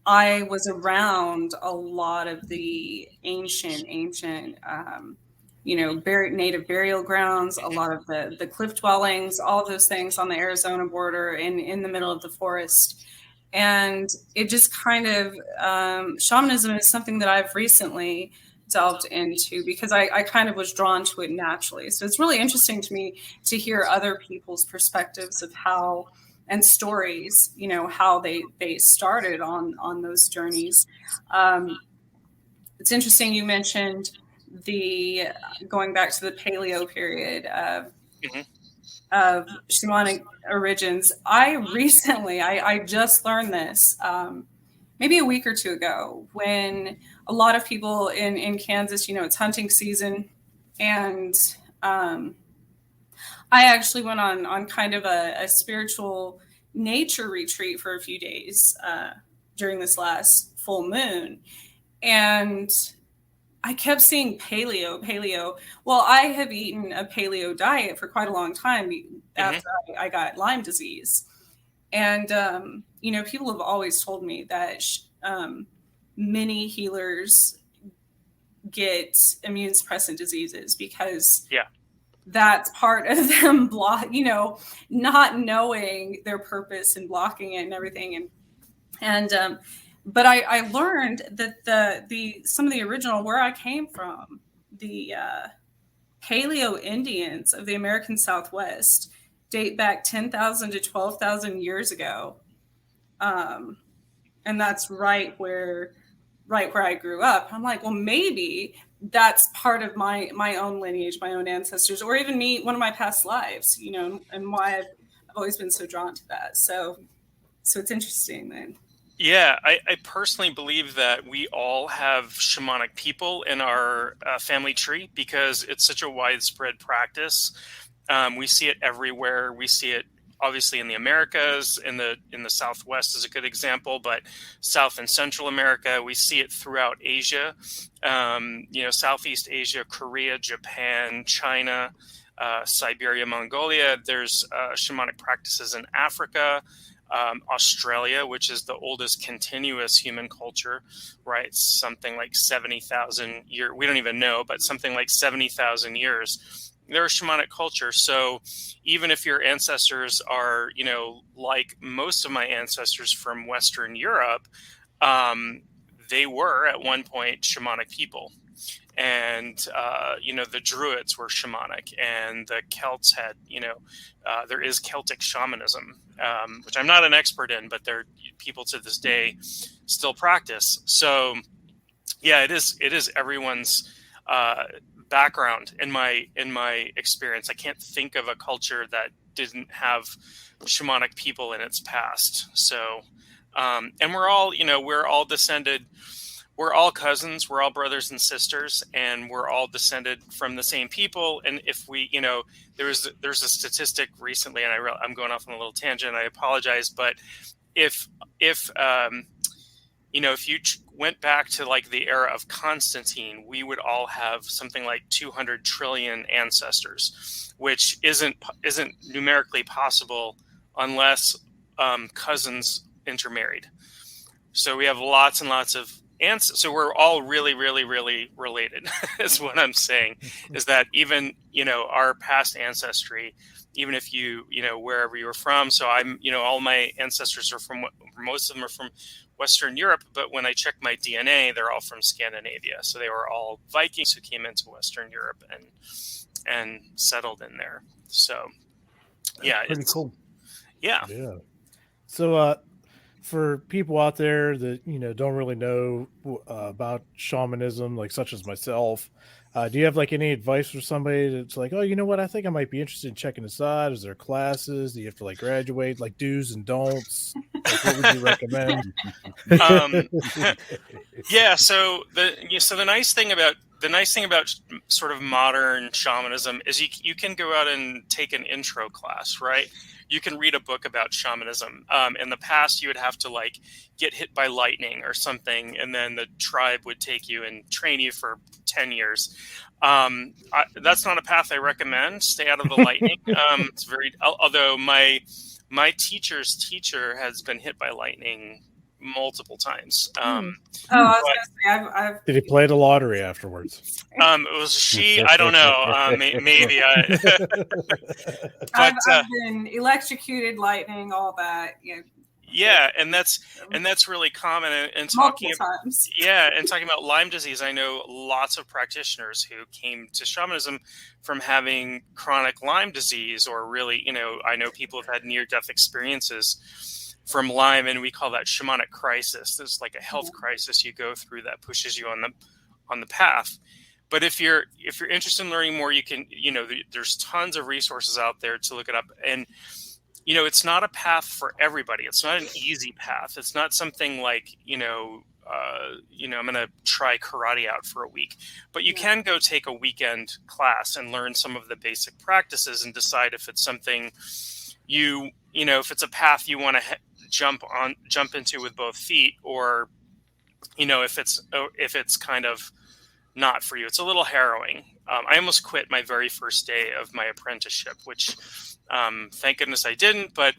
I was around a lot of the ancient, native burial grounds, a lot of the cliff dwellings, all of those things on the Arizona border and in the middle of the forest. And it just kind of, shamanism is something that I've recently delved into because I kind of was drawn to it naturally. So it's really interesting to me to hear other people's perspectives of how, and stories, how they started on those journeys. It's interesting you mentioned going back to the paleo period of shamanic origins. I just learned this maybe a week or two ago, when a lot of people in Kansas, it's hunting season, and I actually went on kind of a spiritual nature retreat for a few days during this last full moon. And I kept seeing paleo. Well, I have eaten a paleo diet for quite a long time after I got Lyme disease. And, people have always told me that many healers get immune suppressant diseases because that's part of them not knowing their purpose and blocking it and everything. But I learned that some of the original, where I came from, the Paleo Indians of the American Southwest date back 10,000 to 12,000 years ago. And that's right where I grew up. I'm like, well, maybe that's part of my own lineage, my own ancestors, or even one of my past lives, and why I've always been so drawn to that. So it's interesting then. Yeah, I personally believe that we all have shamanic people in our family tree because it's such a widespread practice. We see it everywhere. We see it obviously in the Americas, in the Southwest is a good example, but South and Central America, we see it throughout Asia, Southeast Asia, Korea, Japan, China, Siberia, Mongolia. There's shamanic practices in Africa. Australia, which is the oldest continuous human culture, right? Something like 70,000 years. We don't even know, but something like 70,000 years. They're a shamanic culture. So even if your ancestors are, like most of my ancestors from Western Europe, they were at one point shamanic people. And, the Druids were shamanic, and the Celts had, there is Celtic shamanism, which I'm not an expert in, but they're people to this day still practice. So, yeah, it is everyone's background in my experience. I can't think of a culture that didn't have shamanic people in its past. So, and we're all descended. We're all cousins, we're all brothers and sisters, and we're all descended from the same people. And if we, there's a statistic recently, and I'm going off on a little tangent, I apologize, but if you went back to like the era of Constantine, we would all have something like 200 trillion ancestors, which isn't numerically possible unless cousins intermarried. So we have lots and lots of so we're all really, really, really related is what I'm saying, is that even, our past ancestry, even if wherever you were from. So I'm, all my ancestors are most of them are from Western Europe, but when I check my DNA, they're all from Scandinavia. So they were all Vikings who came into Western Europe and settled in there. So yeah, pretty cool. Yeah. Yeah. So, for people out there that don't really know about shamanism, like such as myself, do you have like any advice for somebody that's like, oh, you know what, I think I might be interested in checking this out? Is there classes? Do you have to like graduate, like do's and don'ts? Like, what would you recommend? Yeah. So the nice thing about sort of modern shamanism is you can go out and take an intro class, right? You can read a book about shamanism. In the past, you would have to like get hit by lightning or something, and then the tribe would take you and train you for 10 years. That's not a path I recommend. Stay out of the lightning. It's although my teacher's teacher has been hit by lightning multiple times. I was gonna say, Did he play the lottery afterwards? It was she. I don't know. Maybe. I've been electrocuted, lightning, all that. Yeah, and that's really common. And talking about Lyme disease, I know lots of practitioners who came to shamanism from having chronic Lyme disease, or really, I know people have had near-death experiences from Lyme, and we call that shamanic crisis. There's like a health crisis you go through that pushes you on the path. But if you're interested in learning more, you can, there's tons of resources out there to look it up. And, it's not a path for everybody. It's not an easy path. It's not something like, I'm going to try karate out for a week. But you can go take a weekend class and learn some of the basic practices and decide if it's something if it's a path you want to jump into with both feet, or if it's kind of not for you. It's a little harrowing. I almost quit my very first day of my apprenticeship, which thank goodness I didn't, but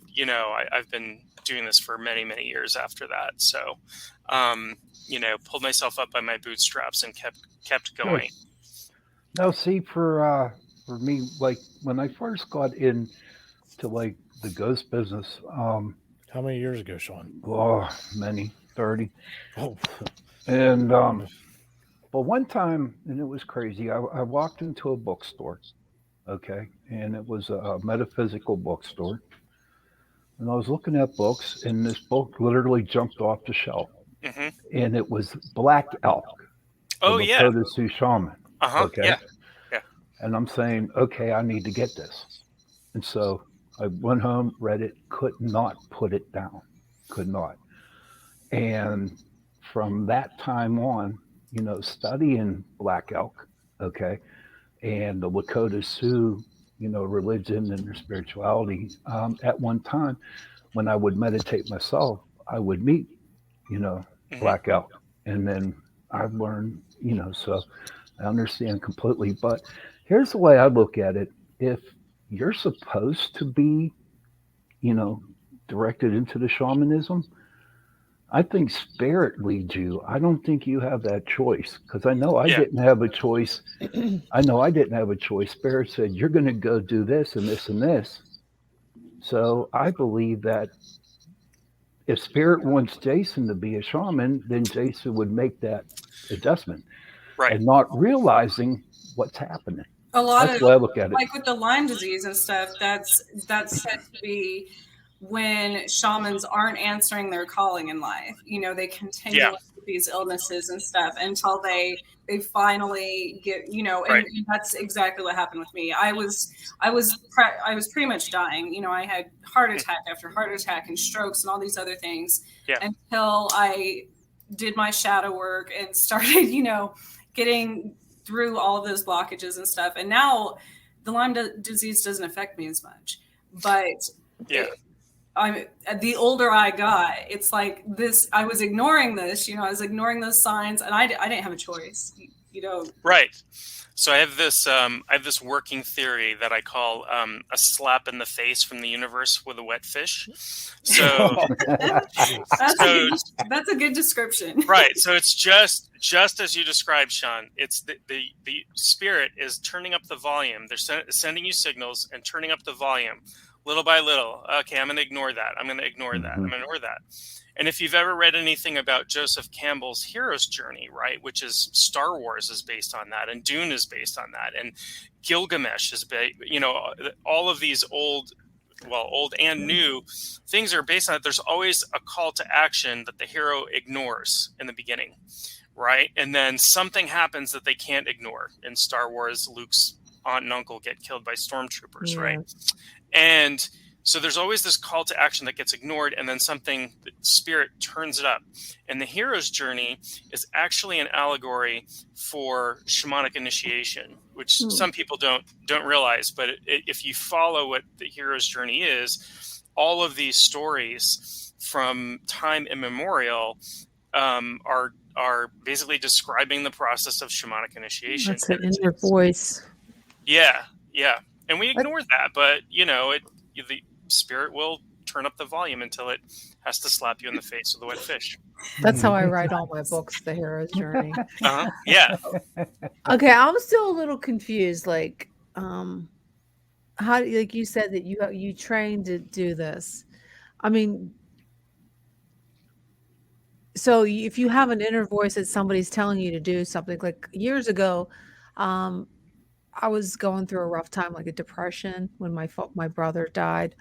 I've been doing this for many, many years after that. So pulled myself up by my bootstraps and kept going. Now, see, for me, like when I first got into like the ghost business, how many years ago, Sean? Oh, many, 30. Oh, and but one time, and it was crazy. I walked into a bookstore, okay, and it was a metaphysical bookstore, and I was looking at books, and this book literally jumped off the shelf, and it was Black Elk. Oh, yeah. Lakota Sioux Shaman. Okay. Yeah. And I'm saying, okay, I need to get this. And so I went home, read it, could not put it down. Could not. And from that time on, studying Black Elk, okay, and the Lakota Sioux, religion and their spirituality, at one time, when I would meditate myself, I would meet, Black Elk. And then I've learned, so I understand completely. But here's the way I look at it. If you're supposed to be, directed into the shamanism, I think spirit leads you. I don't think you have that choice, because I know I didn't have a choice. Spirit said, you're going to go do this and this and this. So I believe that if spirit wants Jason to be a shaman, then Jason would make that adjustment, right? And not realizing what's happening. That's the way I look at it. Like with the Lyme disease and stuff, that's said to be when shamans aren't answering their calling in life. They continue with these illnesses and stuff until they finally get, and that's exactly what happened with me. I was pretty much dying. I had heart attack after heart attack and strokes and all these other things until I did my shadow work and started, getting through all of those blockages and stuff. And now the Lyme disease doesn't affect me as much, but the older I got, it's like this, I was ignoring this, I was ignoring those signs, and I didn't have a choice, Right. So I have this working theory that I call a slap in the face from the universe with a wet fish. So that's a good description. Right. So it's just as you described, Sean. It's the spirit is turning up the volume. They're sending you signals and turning up the volume little by little. Okay, I'm going to ignore that. I'm going to ignore that. I'm going to ignore that. And if you've ever read anything about Joseph Campbell's hero's journey, right, which is Star Wars is based on that, and Dune is based on that, and Gilgamesh is all of these old and new things are based on it. There's always a call to action that the hero ignores in the beginning, right? And then something happens that they can't ignore. In Star Wars, Luke's aunt and uncle get killed by stormtroopers, right? And so there's always this call to action that gets ignored, and then the spirit turns it up. And the hero's journey is actually an allegory for shamanic initiation, which some people don't realize. But if you follow what the hero's journey is, all of these stories from time immemorial are basically describing the process of shamanic initiation. That's an inner voice. Yeah. And we ignore that, but the spirit will turn up the volume until it has to slap you in the face with a wet fish. That's how I write all my books, The Hero's Journey. Yeah. Okay, I'm still a little confused. Like, how, like you said that you trained to do this. I mean, so if you have an inner voice that somebody's telling you to do something, like years ago, I was going through a rough time, like a depression, when my brother died,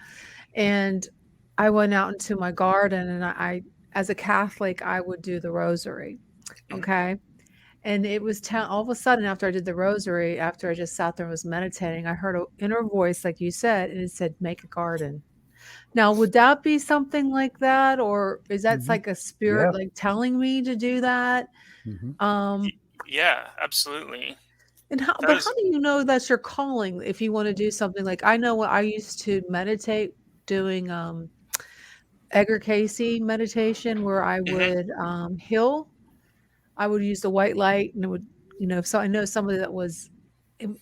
and I went out into my garden, and I as a Catholic, I would do the rosary, okay, and it was all of a sudden after I did the rosary, after I just sat there and was meditating, I heard an inner voice, like you said, and it said, "Make a garden." Now, would that be something like that, or is that Mhm. like a spirit Yeah. like telling me to do that? Um, Yeah, absolutely. and how? That But is how do you know that's your calling? If you want to do something like I know what I used to meditate doing Edgar Casey meditation, where I Mhm. would heal. I would use the white light, and it would, so I know somebody that was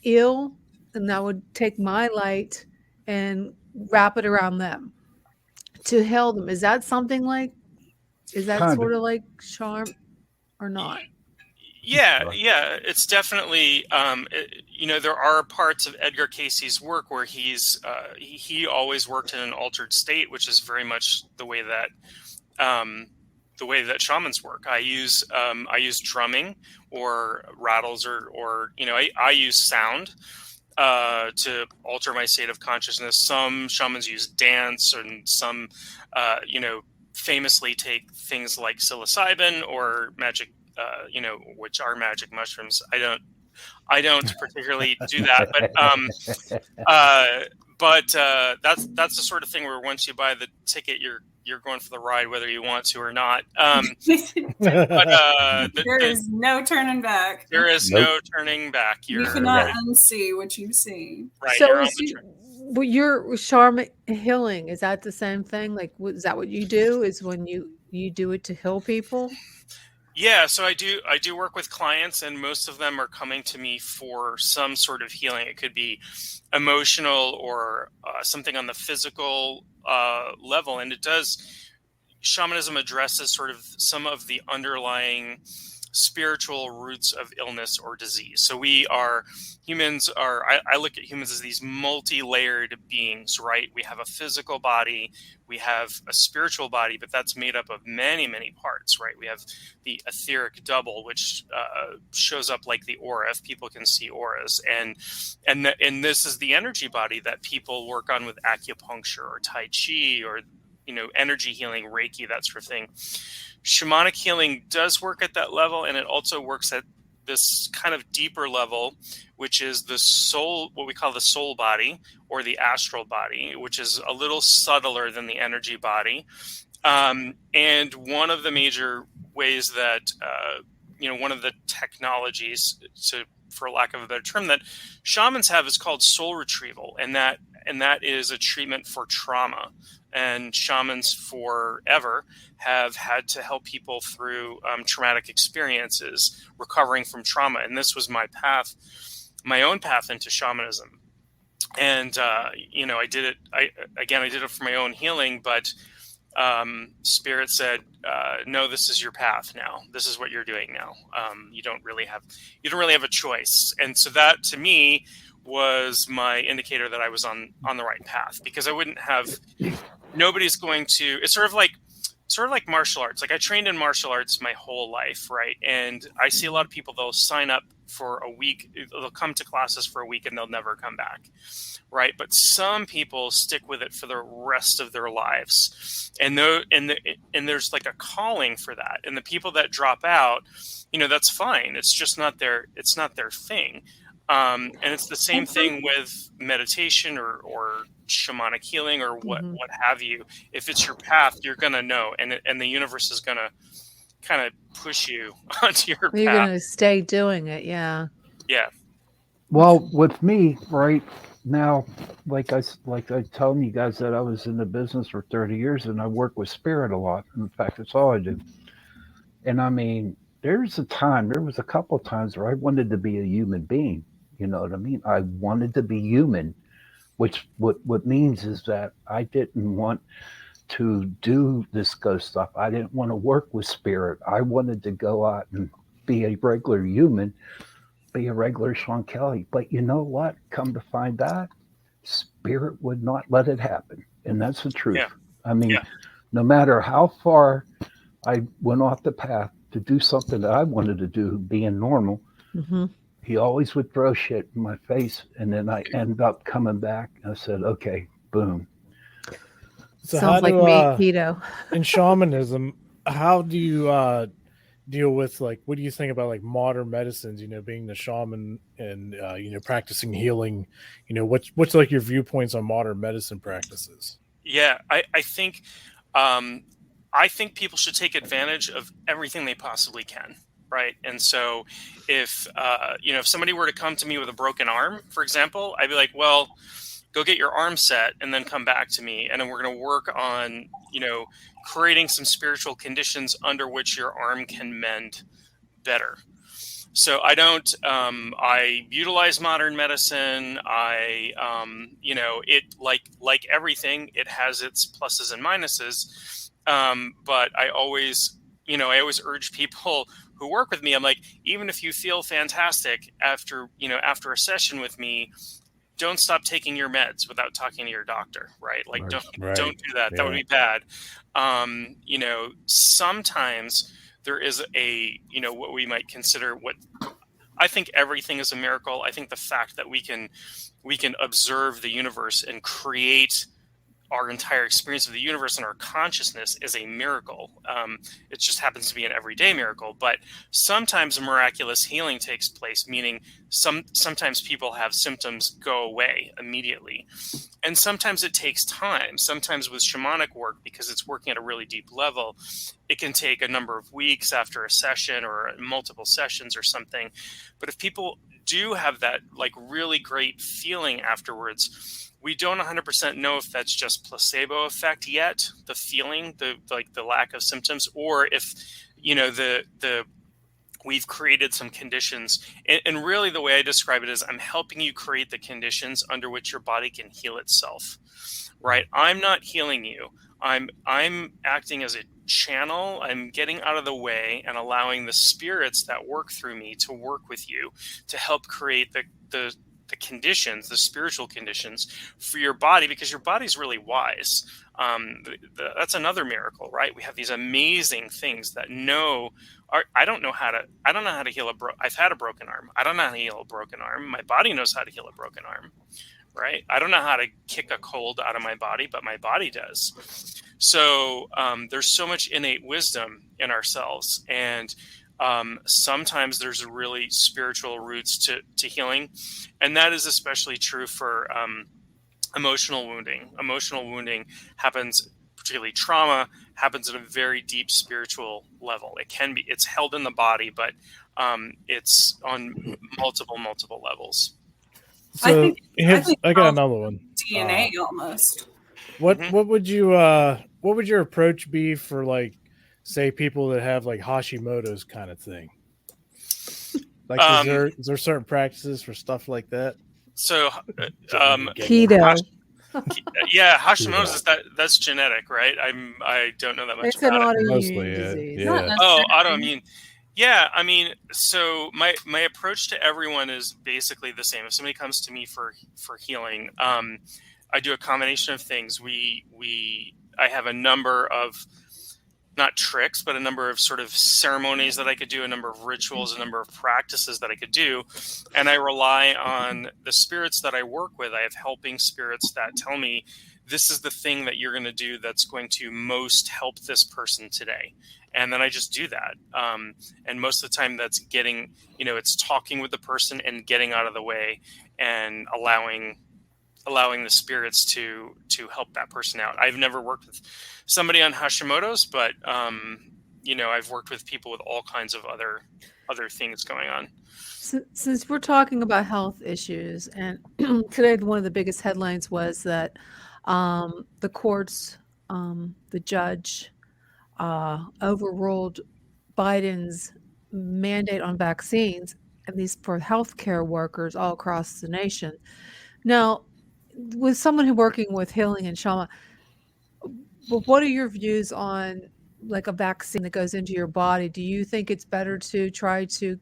ill, and I would take my light and wrap it around them to heal them. Is that something like? Is that Kind of. sort of like charm or not? Yeah, it's definitely there are parts of Edgar Casey's work where he always worked in an altered state, which is very much the way that shamans work. I use drumming or rattles or I use sound to alter my state of consciousness. Some shamans use dance, and some famously take things like psilocybin or magic, which are magic mushrooms. I don't particularly do that, but that's the sort of thing where once you buy the ticket, you're going for the ride, whether you want to or not. There is no turning back. There is no turning back. You cannot unsee what you've seen. Right. So You're on is the train. your charm healing, is that the same thing? Like, is that what you do? Is when you do it to heal people? Yeah, so I do work with clients, and most of them are coming to me for some sort of healing. It could be emotional or something on the physical level, and shamanism addresses sort of some of the underlying spiritual roots of illness or disease. So I look at humans as these multi-layered beings, right? We have a physical body, we have a spiritual body, but that's made up of many, many parts, right? We have the etheric double, which shows up like the aura, if people can see auras. And this is the energy body that people work on with acupuncture or Tai Chi or energy healing, Reiki, that sort of thing. Shamanic healing does work at that level, and it also works at this kind of deeper level, which is the soul, what we call the soul body or the astral body, which is a little subtler than the energy body. And one of the major ways that, one of the technologies, for lack of a better term, that shamans have is called soul retrieval, and that is a treatment for trauma. And shamans forever have had to help people through traumatic experiences, recovering from trauma. And this was my own path into shamanism. And I did it. I did it for my own healing, but Spirit said, "No, this is your path now. This is what you're doing now. You don't really have a choice." And so that, to me, was my indicator that I was on the right path, because I wouldn't have. Nobody's going to. It's sort of like martial arts. Like, I trained in martial arts my whole life, right? And I see a lot of people, they'll sign up for a week, they'll come to classes for a week, and they'll never come back, right? But some people stick with it for the rest of their lives, and there's like a calling for that. And the people that drop out, that's fine. It's just not their thing. And it's the same thing with meditation or shamanic healing or what have you. If it's your path, you're gonna know, and the universe is gonna kind of push you onto your path. You're gonna stay doing it, yeah. Yeah. Well, with me right now, like I telling you guys that I was in the business for 30 years, and I work with spirit a lot. In fact, that's all I do. And I mean, there was a couple of times where I wanted to be a human being. You know what I mean? I wanted to be human, which what means is that I didn't want to do this ghost stuff. I didn't want to work with spirit. I wanted to go out and be a regular human, be a regular Sean Kelly. But you know what? Come to find out, spirit would not let it happen. And that's the truth. Yeah. I mean, no matter how far I went off the path to do something that I wanted to do, being normal, he always would throw shit in my face, and then I end up coming back. And I said, okay, boom. So sounds like me, keto. In shamanism, how do you deal with, like, what do you think about like modern medicines, being the shaman and practicing healing? What's like your viewpoints on modern medicine practices? Yeah, I think people should take advantage of everything they possibly can, right? And so, if if somebody were to come to me with a broken arm, for example, I'd be like, well, go get your arm set and then come back to me, and then we're going to work on creating some spiritual conditions under which your arm can mend better. So I don't. I utilize modern medicine. It like everything, it has its pluses and minuses. But I always urge people who work with me. I'm like, even if you feel fantastic after a session with me, don't stop taking your meds without talking to your doctor, right? Like, don't do that. Yeah. That would be bad. Sometimes there is what we might consider what I think everything is a miracle. I think the fact that we can observe the universe and create our entire experience of the universe and our consciousness is a miracle. It just happens to be an everyday miracle. But sometimes a miraculous healing takes place, meaning sometimes people have symptoms go away immediately. And sometimes it takes time. Sometimes with shamanic work, because it's working at a really deep level, it can take a number of weeks after a session or multiple sessions or something. But if people do have that like really great feeling afterwards, we don't 100% know if that's just placebo effect yet, the feeling, the lack of symptoms, or if we've created some conditions. And really the way I describe it is I'm helping you create the conditions under which your body can heal itself, right? I'm not healing you. I'm acting as a channel. I'm getting out of the way and allowing the spirits that work through me to work with you to help create the conditions, the spiritual conditions for your body, because your body's really wise. That's another miracle, right? We have these amazing things that I don't know how to heal I've had a broken arm. I don't know how to heal a broken arm. My body knows how to heal a broken arm, right? I don't know how to kick a cold out of my body, but my body does. So there's so much innate wisdom in ourselves, and sometimes there's really spiritual roots to healing, and that is especially true for emotional wounding. Emotional wounding happens, particularly trauma, happens at a very deep spiritual level. It's held in the body, but it's on multiple levels. So I got another one. DNA almost. What would you what would your approach be for, like, say, people that have like Hashimoto's kind of thing? Like, is there certain practices for stuff like that? So keto. Yeah, Hashimoto's that's genetic, right? I don't know that much It's about an it. autoimmune disease. Yeah. Oh, autoimmune. Yeah, I mean, so my approach to everyone is basically the same. If somebody comes to me for healing, I do a combination of things. I have a number of, not tricks, but a number of sort of ceremonies that I could do, a number of rituals, a number of practices that I could do. And I rely on the spirits that I work with. I have helping spirits that tell me, this is the thing that you're going to do that's going to most help this person today. And then I just do that. And most of the time that's getting, it's talking with the person and getting out of the way and allowing the spirits to help that person out. I've never worked with somebody on Hashimoto's, but I've worked with people with all kinds of other things going on. Since we're talking about health issues, and today one of the biggest headlines was that the courts, the judge overruled Biden's mandate on vaccines, at least for healthcare workers all across the nation. Now, with someone who's working with healing and shaman, what are your views on like a vaccine that goes into your body? Do you think it's better to try to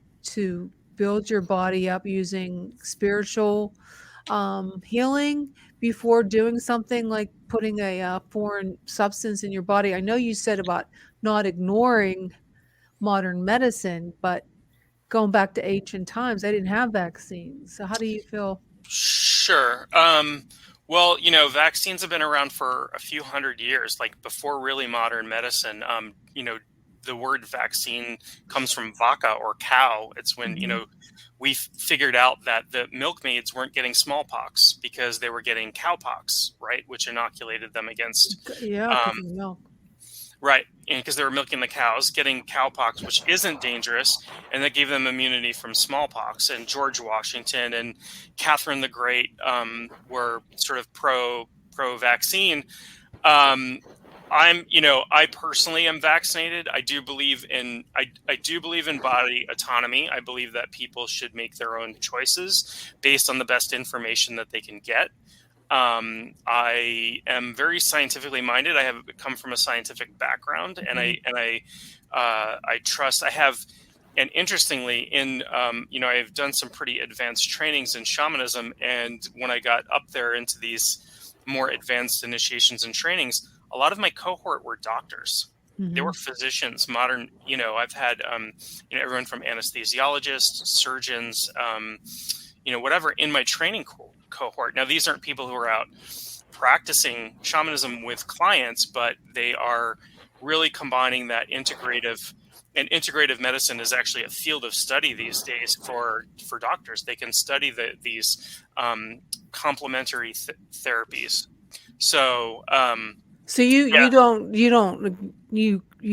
build your body up using spiritual healing before doing something like putting a foreign substance in your body? I know you said about not ignoring modern medicine, but going back to ancient times, they didn't have vaccines. So how do you feel? Sure. Well, vaccines have been around for a few hundred years, like before really modern medicine. the word vaccine comes from vaca or cow. It's when, we figured out that the milkmaids weren't getting smallpox because they were getting cowpox, right? Which inoculated them against, milk. right. And because they were milking the cows, getting cowpox, which isn't dangerous. And that gave them immunity from smallpox. And George Washington and Catherine the Great were sort of pro vaccine. I personally am vaccinated. I do believe in body autonomy. I believe that people should make their own choices based on the best information that they can get. I am very scientifically minded. I have come from a scientific background, and I trust. I have, and interestingly, I've done some pretty advanced trainings in shamanism, and when I got up there into these more advanced initiations and trainings, a lot of my cohort were doctors. They were physicians, modern, I've had, everyone from anesthesiologists, surgeons, whatever in my training cohort. Now, these aren't people who are out practicing shamanism with clients, but they are really combining that integrative medicine is actually a field of study these days for doctors. They can study these complementary therapies. So, So you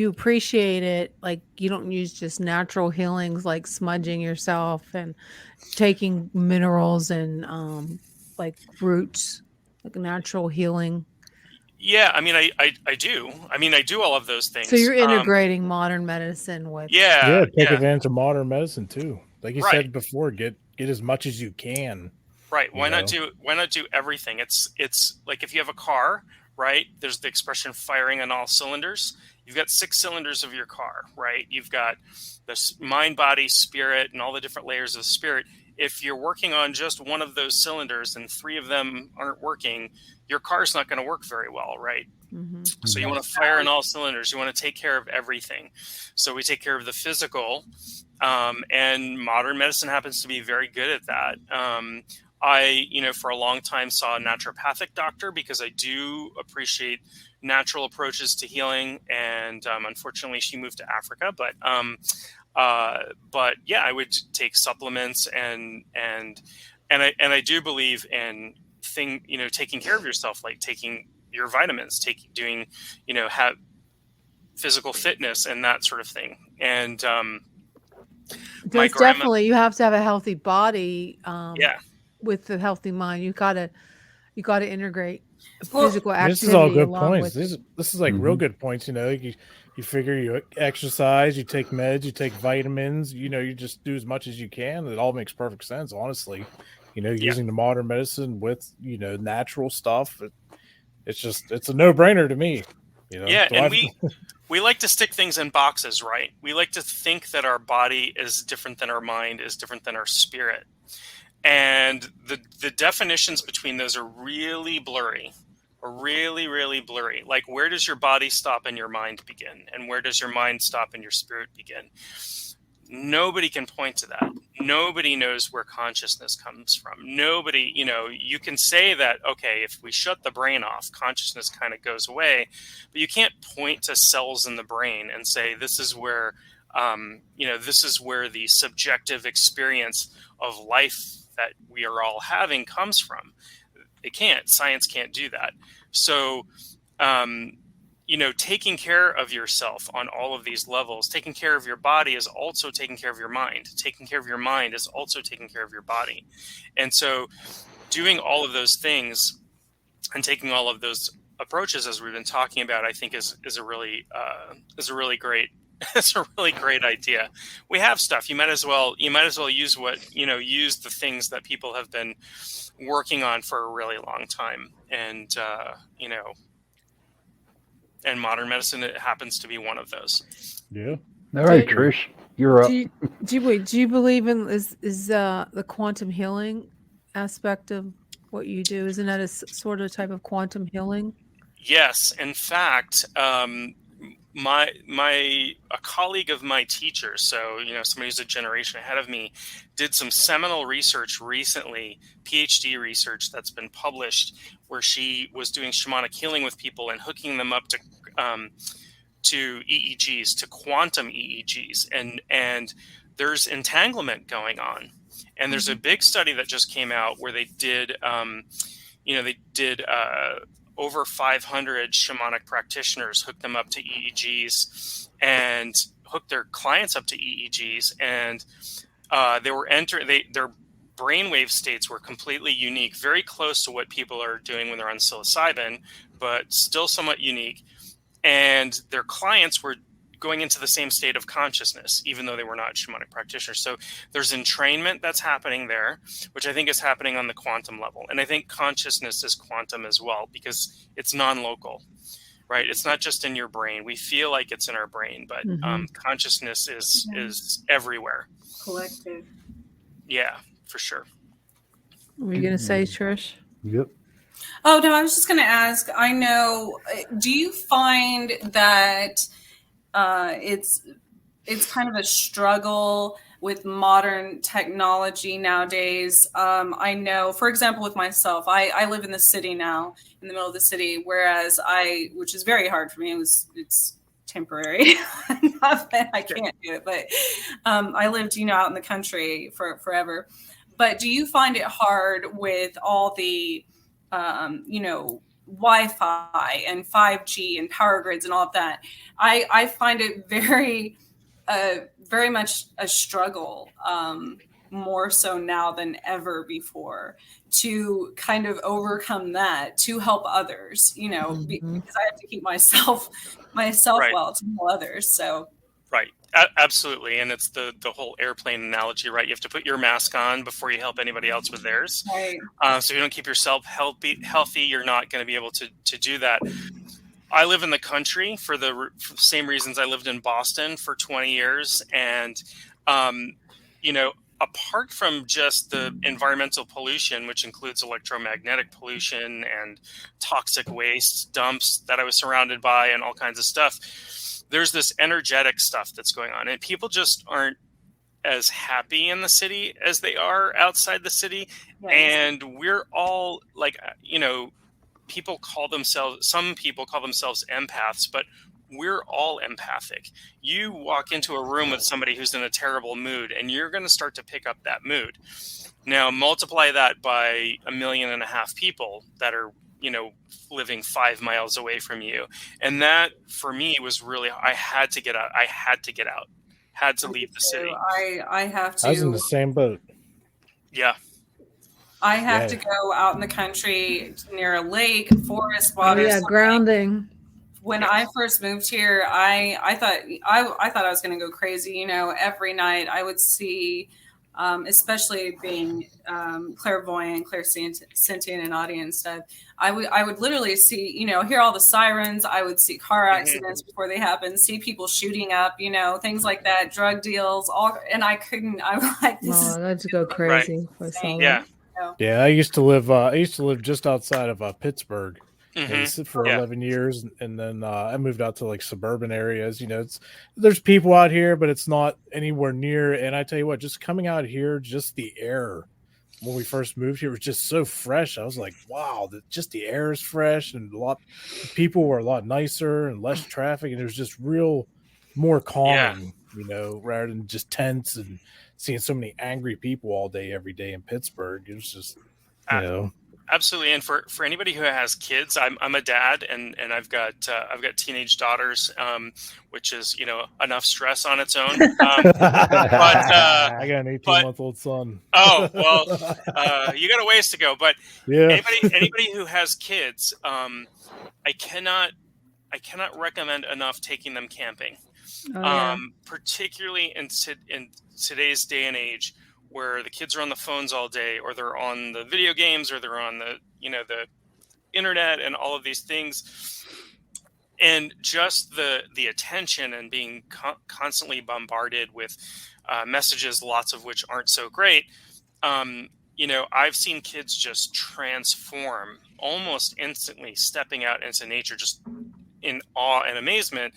appreciate it, like you don't use just natural healings like smudging yourself and taking minerals and like roots, like natural healing. Yeah, I mean, I do. I mean, I do all of those things. So you're integrating modern medicine with take advantage of modern medicine too. Like you said before, get as much as you can. Right. Why not do everything? It's like if you have a car, right? There's the expression firing on all cylinders. You've got 6 cylinders of your car, right? You've got the mind, body, spirit, and all the different layers of spirit. If you're working on just one of those cylinders and 3 of them aren't working, your car's not going to work very well, right? So you want to fire on all cylinders. You want to take care of everything. So we take care of the physical, and modern medicine happens to be very good at that. I, for a long time saw a naturopathic doctor because I do appreciate natural approaches to healing. And unfortunately, she moved to Africa. But yeah, I would take supplements and I do believe in taking care of yourself, like taking your vitamins, have physical fitness and that sort of thing. And definitely you have to have a healthy body. With the healthy mind, you gotta integrate physical activity. This is all good points. This is like real good points. You figure you exercise, you take meds, you take vitamins. You just do as much as you can. It all makes perfect sense, honestly. Using the modern medicine with natural stuff. It's a no-brainer to me. And we like to stick things in boxes, right? We like to think that our body is different than our mind, is different than our spirit. And the definitions between those are really blurry, really, really blurry. Like, where does your body stop and your mind begin? And where does your mind stop and your spirit begin? Nobody can point to that. Nobody knows where consciousness comes from. Nobody, you can say that, okay, if we shut the brain off, consciousness kind of goes away, but you can't point to cells in the brain and say, this is where, this is where the subjective experience of life that we are all having comes from. It can't. Science can't do that. So, taking care of yourself on all of these levels, taking care of your body is also taking care of your mind. Taking care of your mind is also taking care of your body. And so doing all of those things and taking all of those approaches, as we've been talking about, I think is a really great it's a really great idea. We have stuff. You might as well use use the things that people have been working on for a really long time. And, and modern medicine, it happens to be one of those. Yeah. All right, Trish, you're up. Do you believe in the quantum healing aspect of what you do? Isn't that a sort of type of quantum healing? Yes. In fact, a colleague of my teacher, so somebody who's a generation ahead of me, did some seminal research recently, PhD research that's been published, where she was doing shamanic healing with people and hooking them up to to EEGs, to quantum EEGs, and there's entanglement going on. And there's a big study that just came out where they did, over 500 shamanic practitioners, hooked them up to EEGs and hooked their clients up to EEGs, and they were their brainwave states were completely unique, very close to what people are doing when they're on psilocybin, but still somewhat unique. And their clients were going into the same state of consciousness, even though they were not shamanic practitioners. So there's entrainment that's happening there, which I think is happening on the quantum level. And I think consciousness is quantum as well, because it's non-local, right? It's not just in your brain. We feel like it's in our brain, but consciousness is everywhere. Collective. Yeah, for sure. What were you going to say, Trish? Yep. Oh, no, I was just going to ask, I know, do you find that it's kind of a struggle with modern technology nowadays? I know, for example, with myself, I live in the city now, in the middle of the city, whereas which is very hard for me, it's temporary. Not that I can't do it, but I lived, out in the country for forever. But do you find it hard with all the Wi-Fi and 5G and power grids and all of that? I find it very much a struggle, more so now than ever before, to kind of overcome that, to help others, because I have to keep myself Right. well to help others. So Right. Absolutely. And it's the whole airplane analogy, right? You have to put your mask on before you help anybody else with theirs. Right. So if you don't keep yourself healthy, you're not going to be able to do that. I live in the country for the same reasons I lived in Boston for 20 years. And, apart from just the environmental pollution, which includes electromagnetic pollution and toxic waste dumps that I was surrounded by and all kinds of stuff, there's this energetic stuff that's going on, and people just aren't as happy in the city as they are outside the city. Yes. And we're all like, some people call themselves empaths, but we're all empathic. You walk into a room with somebody who's in a terrible mood, and you're going to start to pick up that mood. Now, multiply that by 1.5 million people that are, living 5 miles away from you. And that for me was really, I had to get out. Had to leave the city. I have to. I was in the same boat. Yeah. I have to go out in the country near a lake, forest, water. Grounding. When I first moved here, I thought I was going to go crazy. Every night I would see, especially being clairvoyant, clairsentient, and audience stuff. I would literally see, hear all the sirens. I would see car accidents before they happen, see people shooting up, things like that, drug deals, and I couldn't. I'm like, I'd go crazy. Yeah. Yeah, I used to live just outside of Pittsburgh. For 11 years, and then I moved out to like suburban areas. There's people out here, but it's not anywhere near. And I tell you what, just coming out here, just the air when we first moved here was just so fresh. I was like, wow, just the air is fresh, and people were a lot nicer and less traffic, and it was just more calming, rather than just tense and seeing so many angry people all day, every day in Pittsburgh. It was just, Absolutely, and for anybody who has kids, I'm a dad, and I've got teenage daughters, which is enough stress on its own. But I got an 18-month-old son. Oh well, you got a ways to go. But yeah, anybody who has kids, I cannot recommend enough taking them camping, particularly in today's day and age, where the kids are on the phones all day, or they're on the video games, or they're on the internet and all of these things. And just the attention and being constantly bombarded with messages, lots of which aren't so great. I've seen kids just transform almost instantly, stepping out into nature, just in awe and amazement.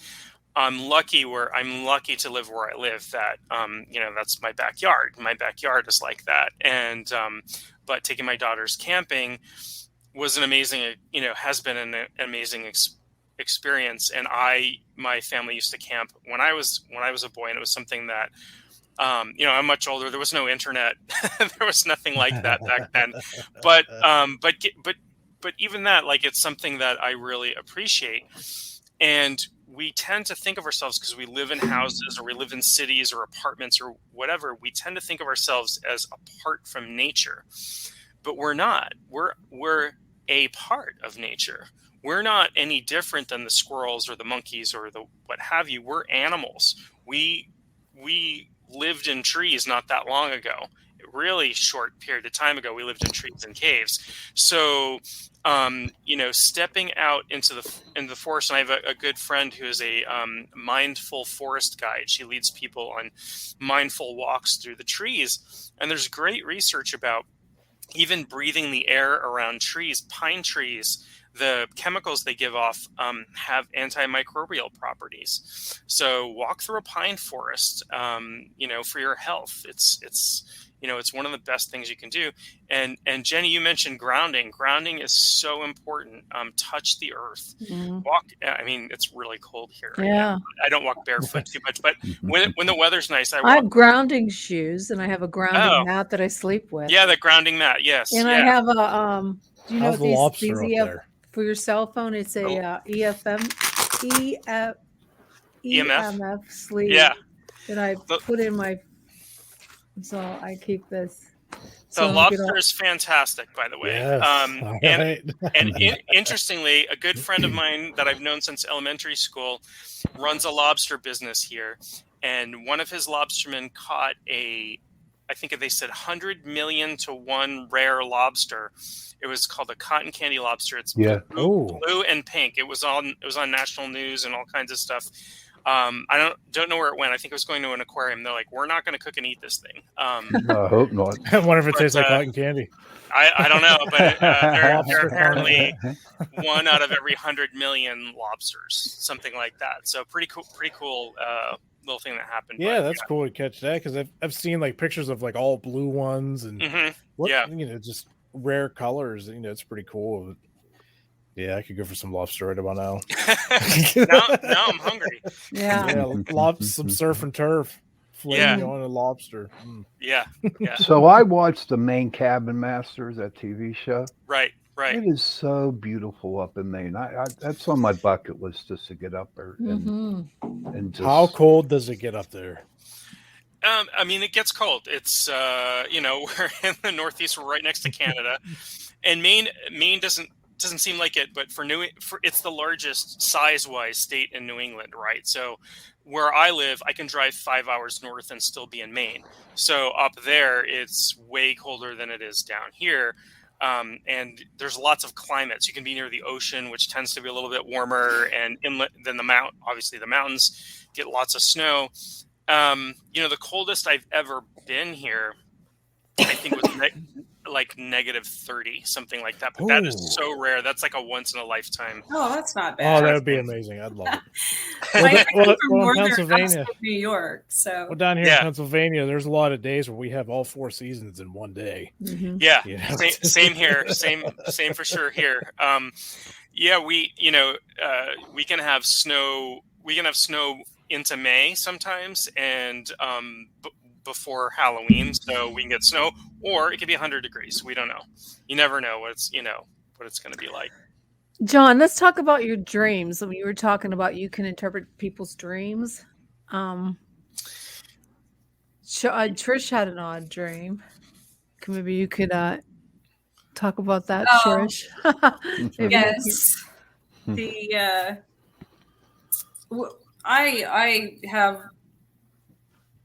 I'm lucky to live where I live, that, that's my backyard. My backyard is like that. And, but taking my daughters camping was an amazing, has been an amazing experience. And my family used to camp when I was a boy, and it was something that, I'm much older. There was no internet. There was nothing like that back then. But even that, like, it's something that I really appreciate. And we tend to think of ourselves, because we live in houses or we live in cities or apartments or whatever, we tend to think of ourselves as apart from nature, but we're not. We're a part of nature. We're not any different than the squirrels or the monkeys or the what have you. We're animals. We lived in trees not that long ago. A really short period of time ago, we lived in trees and caves. So, stepping out into the forest, and I have a good friend who is a mindful forest guide. She leads people on mindful walks through the trees. And there's great research about even breathing the air around trees. Pine trees, the chemicals they give off have antimicrobial properties. So walk through a pine forest, for your health. It's one of the best things you can do. And Jenny, you mentioned grounding. Grounding is so important. Touch the earth. Walk. I mean, it's really cold here right now. I don't walk barefoot too much, but when the weather's nice, I have grounding shoes, and I have a grounding mat that I sleep with. Yeah, the grounding mat. Yes. And I have a do you How's know the these lobster up there? For your cell phone? It's a EMF sleeve that I put in my. So I keep this. The lobster is fantastic, by the way. Yes. And interestingly, a good friend of mine that I've known since elementary school runs a lobster business here. And one of his lobstermen caught I think they said 100 million to one rare lobster. It was called a cotton candy lobster. It's blue and pink. It was on national news and all kinds of stuff. I don't know where it went. I think it was going to an aquarium. They're like, we're not going to cook and eat this thing. No, I hope not. I wonder if it tastes like cotton candy. I don't know, but they're apparently 1 out of every 100 million lobsters, something like that. So pretty cool little thing that happened. Yeah, that's cool to catch that, because I've seen like pictures of like all blue ones and just rare colors. It's pretty cool. Yeah, I could go for some lobster right about now. now I'm hungry. Some surf and turf. Flaming on a lobster. Yeah. So I watched the Maine Cabin Masters, that TV show. Right. It is so beautiful up in Maine. That's on my bucket list, just to get up there. And just... How cold does it get up there? I mean, it gets cold. It's we're in the Northeast. We're right next to Canada, and Maine doesn't seem like it, but it's the largest size-wise state in New England, right? So where I live, I can drive 5 hours north and still be in Maine. So up there, it's way colder than it is down here. And there's lots of climates. You can be near the ocean, which tends to be a little bit warmer, and inland than obviously the mountains get lots of snow. The coldest I've ever been here, I think was like negative 30, something like that. But that is so rare. That's like a once in a lifetime. Oh, that's not bad. Oh, that would be amazing. I'd love it. Well, in Pennsylvania, New York. So down here in Pennsylvania, there's a lot of days where we have all 4 seasons in one day. Mm-hmm. Yeah, same here. Same for sure here. We can have snow. We can have snow into May sometimes, and before Halloween, so we can get snow, or it could be 100 degrees. We don't know. You never know what it's going to be like. John, let's talk about your dreams. When you were talking about you can interpret people's dreams. Trish had an odd dream. Maybe you could talk about that, Trish. Yes. I have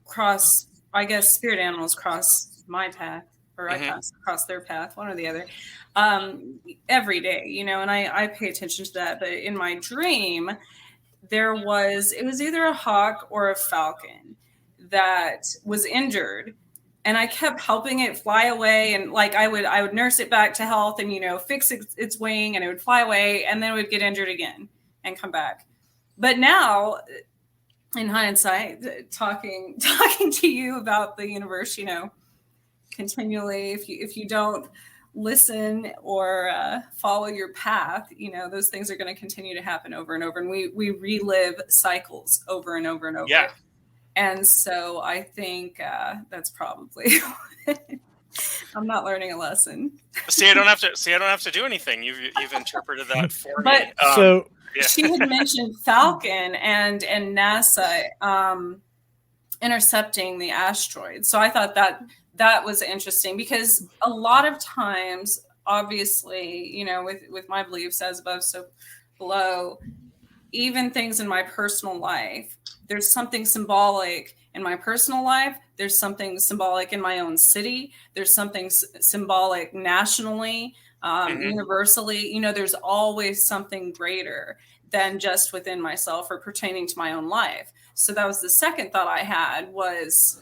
crossed, I guess spirit animals cross my path, or I cross their path, one or the other, every day, and I pay attention to that. But in my dream, it was either a hawk or a falcon that was injured, and I kept helping it fly away, and like I would nurse it back to health and fix its wing, and it would fly away, and then it would get injured again and come back. But now, in hindsight, talking to you about the universe, continually, if you don't listen or follow your path, those things are going to continue to happen over and over. And we relive cycles over and over and over. Yeah. And so I think that's probably I'm not learning a lesson. See, I don't have to do anything. You've interpreted that for but, me. Yeah. She had mentioned Falcon and NASA intercepting the asteroid. So I thought that was interesting, because a lot of times, obviously, with my beliefs, as above, so below, even things in my personal life, there's something symbolic in my personal life. There's something symbolic in my own city. There's something symbolic nationally, universally. There's always something greater than just within myself or pertaining to my own life. So that was the second thought I had, was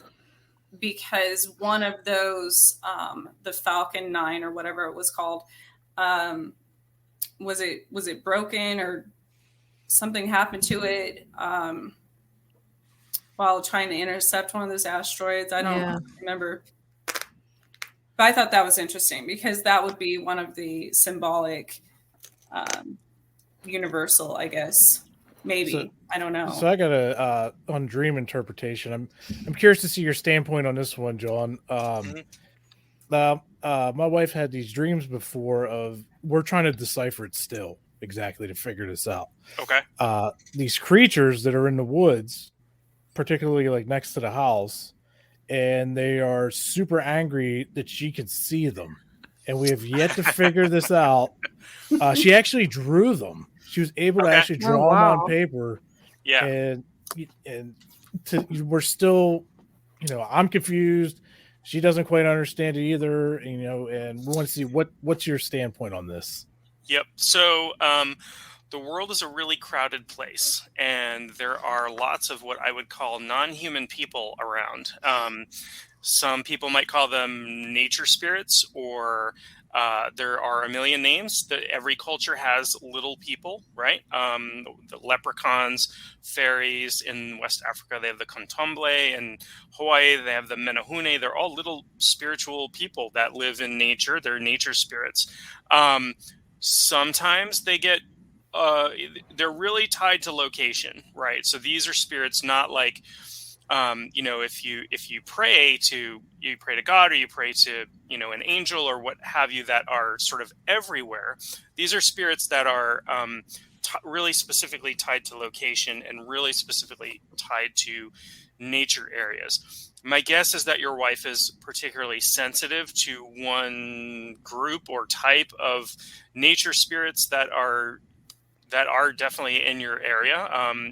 because one of those, the Falcon 9 or whatever it was called, was it broken or something happened to it while trying to intercept one of those asteroids? I don't remember. But I thought that was interesting, because that would be one of the symbolic, universal, I guess. Maybe. So, I don't know. So I got a on dream interpretation. I'm curious to see your standpoint on this one, John. My wife had these dreams before of, we're trying to decipher it still exactly to figure this out. Okay. These creatures that are in the woods, particularly like next to the house, and they are super angry that she could see them. And we have yet to figure this out. She actually drew them. She was able to actually draw them on paper. Yeah. And we're still, I'm confused. She doesn't quite understand it either, and we want to see what's your standpoint on this. Yep. So the world is a really crowded place, and there are lots of what I would call non-human people around. Some people might call them nature spirits, or there are a million names. That every culture has little people, right? The leprechauns, fairies. In West Africa, they have the Kontomble. In Hawaii, they have the Menehune. They're all little spiritual people that live in nature. They're nature spirits. Sometimes they get they're really tied to location, right? So these are spirits not like if you pray to God, or you pray to an angel or what have you, that are sort of everywhere. These are spirits that are really specifically tied to location and really specifically tied to nature areas. My guess is that your wife is particularly sensitive to one group or type of nature spirits that are definitely in your area.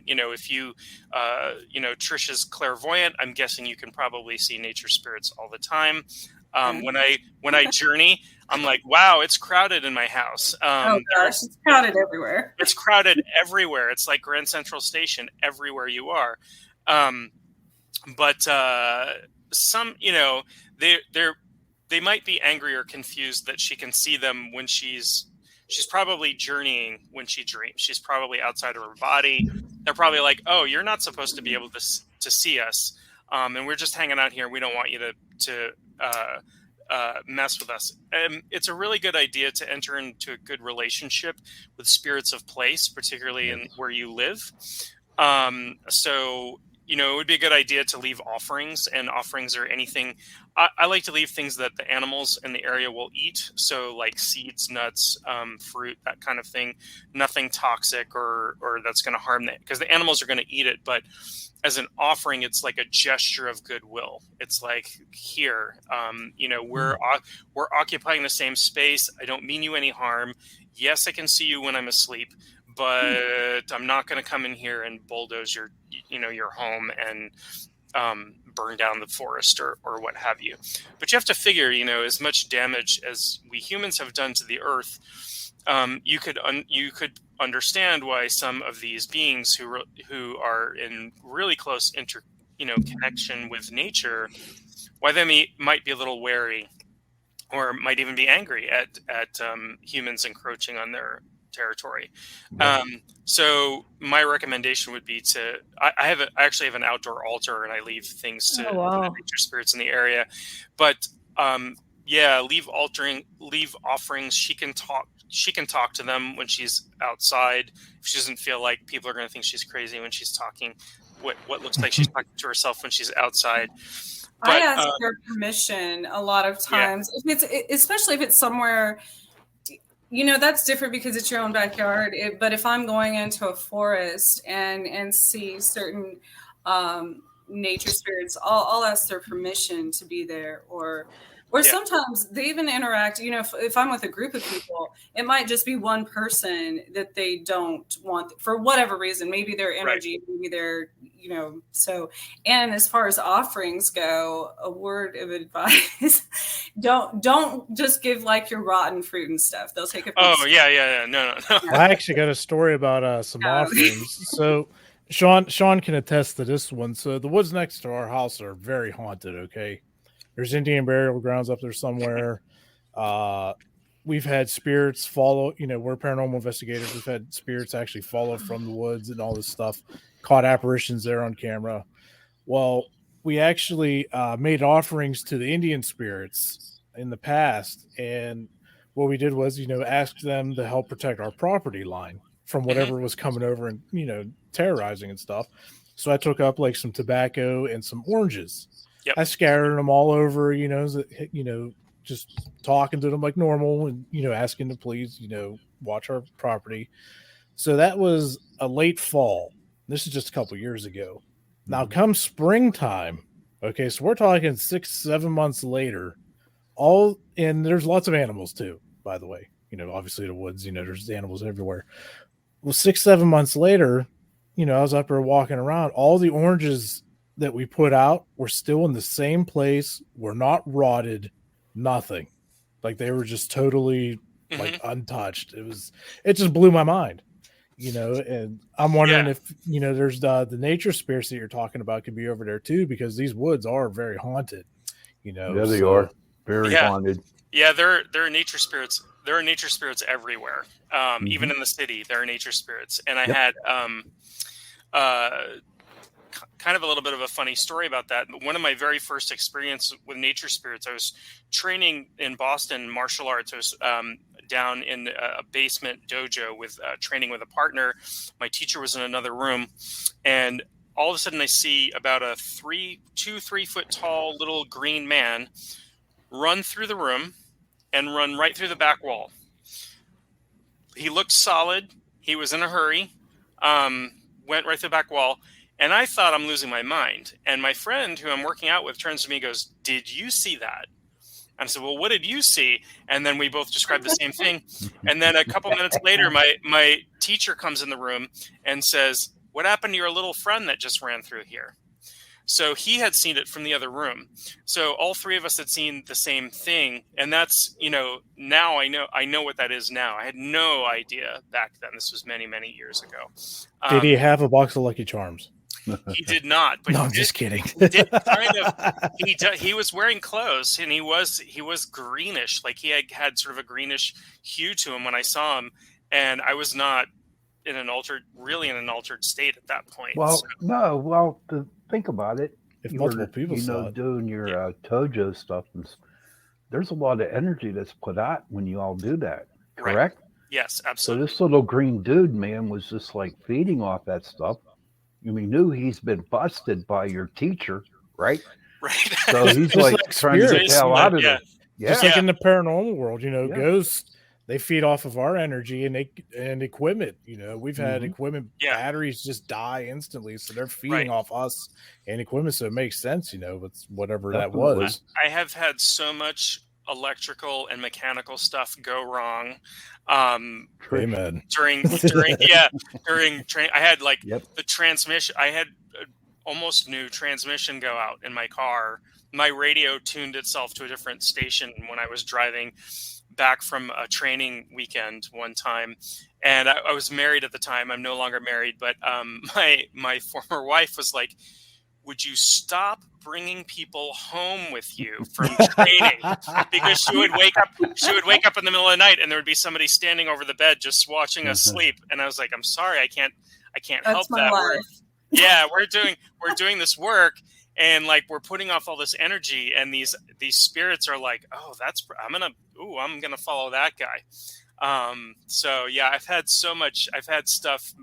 If you, Trisha's clairvoyant, I'm guessing you can probably see nature spirits all the time. When I journey, I'm like, wow, it's crowded in my house. Oh gosh, it's crowded everywhere. It's crowded everywhere. It's like Grand Central Station everywhere you are. But some, they might be angry or confused that she can see them when she's probably journeying when she dreams. She's probably outside of her body. They're probably like, oh, you're not supposed to be able to see us. And we're just hanging out here. We don't want you to mess with us. It's a really good idea to enter into a good relationship with spirits of place, particularly in where you live. So, it would be a good idea to leave offerings, and offerings are anything. I like to leave things that the animals in the area will eat. So like seeds, nuts, fruit, that kind of thing. Nothing toxic or that's going to harm them, because the animals are going to eat it. But as an offering, it's like a gesture of goodwill. It's like, here, we're occupying the same space. I don't mean you any harm. Yes, I can see you when I'm asleep, but I'm not going to come in here and bulldoze your home and burn down the forest or what have you. But you have to figure, as much damage as we humans have done to the earth, you could understand why some of these beings who are in really close connection with nature, why they might be a little wary, or might even be angry at humans encroaching on their territory. So my recommendation would be I actually have an outdoor altar, and I leave things to nature spirits in the area. But leave offerings. She can talk to them when she's outside. If she doesn't feel like people are going to think she's crazy when she's talking, what looks like she's talking to herself when she's outside. But, I ask for permission a lot of times, especially if it's somewhere, that's different because it's your own backyard. But if I'm going into a forest and see certain nature spirits, I'll ask their permission to be there, or sometimes they even interact. If I'm with a group of people, it might just be one person that they don't want for whatever reason. Maybe their energy, maybe their, so. And as far as offerings go, a word of advice: don't just give like your rotten fruit and stuff. They'll take it. Oh yeah. No. I actually got a story about some offerings. So Sean can attest to this one. So the woods next to our house are very haunted. Okay. There's Indian burial grounds up there somewhere. We've had spirits follow, we're paranormal investigators. We've had spirits actually follow from the woods and all this stuff, caught apparitions there on camera. Well, we actually made offerings to the Indian spirits in the past. And what we did was, ask them to help protect our property line from whatever was coming over and, terrorizing and stuff. So I took up like some tobacco and some oranges. Yep. I scattered them all over, just talking to them like normal and, asking to please, watch our property. So that was a late fall. This is just a couple years ago. Now come springtime. Okay. So we're talking 6-7 months later, and there's lots of animals too, by the way, obviously the woods, there's animals everywhere. Well, 6-7 months later, I was up there walking around, all the oranges that we put out were still in the same place, were not rotted, nothing. Like they were just totally like untouched. It just blew my mind, and I'm wondering if, there's the nature spirits that you're talking about could be over there too, because these woods are very haunted, Yeah, they are very haunted. Yeah. There are nature spirits. There are nature spirits everywhere. Even in the city, there are nature spirits. And I had, kind of a little bit of a funny story about that. One of my very first experience with nature spirits, I was training in Boston martial arts. I was down in a basement dojo with training with a partner. My teacher was in another room, and all of a sudden I see about a 3 foot tall little green man run through the room and run right through the back wall. He looked solid. He was in a hurry. Went right through the back wall. And I thought I'm losing my mind. And my friend who I'm working out with turns to me and goes, "Did you see that?" And I said, "Well, what did you see?" And then we both described the same thing. And then a couple minutes later, my teacher comes in the room and says, "What happened to your little friend that just ran through here?" So he had seen it from the other room. So all three of us had seen the same thing. And that's, now I know what that is now. I had no idea back then. This was many, many years ago. Did he have a box of Lucky Charms? He did not. But no, I'm just kidding. He was wearing clothes, and he was greenish. Like he had sort of a greenish hue to him when I saw him. And I was not in an altered state at that point. Well, no. Well, to think about it, if multiple people doing your Tojo stuff, there's a lot of energy that's put out when you all do that. Correct? Right. Yes, absolutely. So this little green dude, man, was just like feeding off that stuff. You knew he's been busted by your teacher, right? Right. So he's like trying to get the hell out of it. Yeah. Just like in the paranormal world, ghosts, they feed off of our energy and equipment. We've had equipment batteries just die instantly, so they're feeding off us and equipment. So it makes sense, with whatever that was. I have had so much electrical and mechanical stuff go wrong. Amen. During train, I had the transmission. I had almost new transmission go out in my car. My radio tuned itself to a different station when I was driving back from a training weekend one time, and I was married at the time. I'm no longer married, but my former wife was like, "Would you stop bringing people home with you from training?" Because she would wake up in the middle of the night, and there would be somebody standing over the bed just watching us sleep. And I was like, "I'm sorry, I can't help that." We're doing this work, and like we're putting off all this energy, and these spirits are like, oh, I'm gonna follow that guy. So yeah, I've had stuff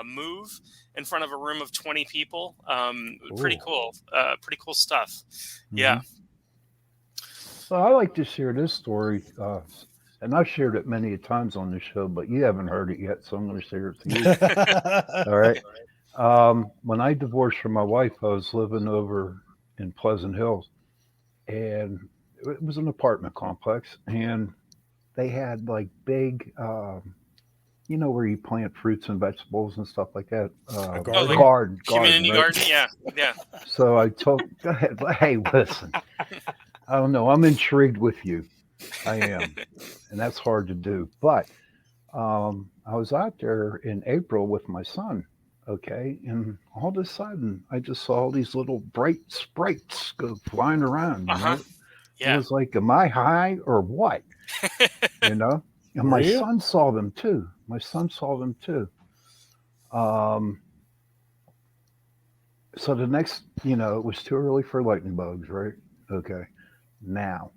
move in front of a room of 20 people. Pretty cool stuff. Yeah. Well, I like to share this story, and I've shared it many times on the show, but you haven't heard it yet, so I'm going to share it to you. All right. When I divorced from my wife, I was living over in Pleasant Hills, and it was an apartment complex, and they had like big, where you plant fruits and vegetables and stuff like that. Garden, community right? garden, yeah. So I told, go ahead, hey, listen, I don't know, I'm intrigued with you. I am, and that's hard to do. But I was out there in April with my son, okay, and all of a sudden I just saw all these little bright sprites go flying around. You know? Yeah. It was like, am I high or what? And my son saw them too. So the next, it was too early for lightning bugs, right? Okay. Now,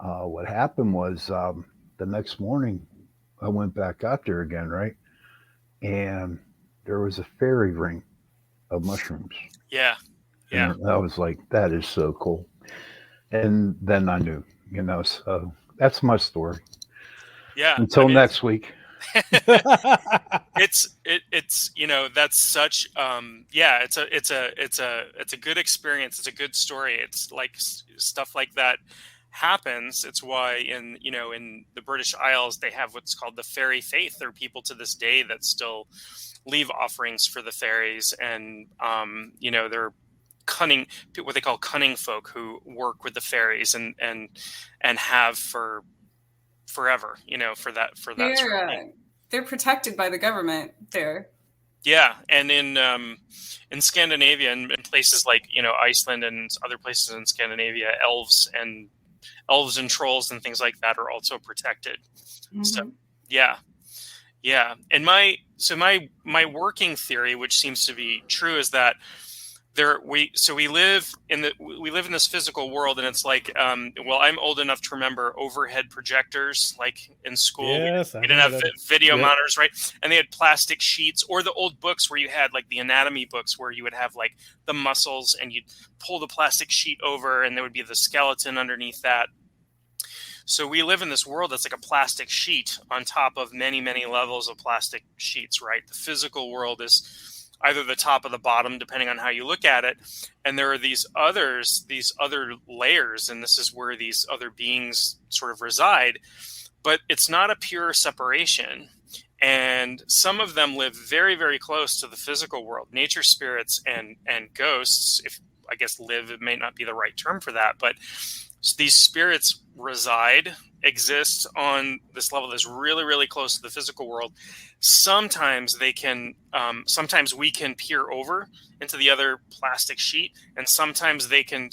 what happened was the next morning I went back out there again, right? And there was a fairy ring of mushrooms. Yeah. Yeah. And I was like, that is so cool. And then I knew, so that's my story. Yeah. Until next week. It's that's such it's a good experience. It's a good story. It's like stuff like that happens. It's why in the British Isles they have what's called the fairy faith. There are people to this day that still leave offerings for the fairies, and they're what they call cunning folk who work with the fairies and have for forever, for that sort of thing. They're protected by the government there. Yeah, and in Scandinavia and in places like Iceland and other places in Scandinavia, elves and trolls and things like that are also protected. Mm-hmm. So yeah, and my working theory, which seems to be true, is that we live in this physical world, and it's like I'm old enough to remember overhead projectors, like in school. Yes, we didn't have video monitors, right? And they had plastic sheets, or the old books where you had like the anatomy books where you would have like the muscles, and you'd pull the plastic sheet over, and there would be the skeleton underneath that. So we live in this world that's like a plastic sheet on top of many, many levels of plastic sheets, right? The physical world is either the top or the bottom, depending on how you look at it. And there are these other layers, and this is where these other beings sort of reside, but it's not a pure separation. And some of them live very, very close to the physical world. Nature spirits and ghosts, if I guess live, it may not be the right term for that, but these spirits exist on this level that's really, really close to the physical world. Sometimes sometimes we can peer over into the other plastic sheet, and sometimes they can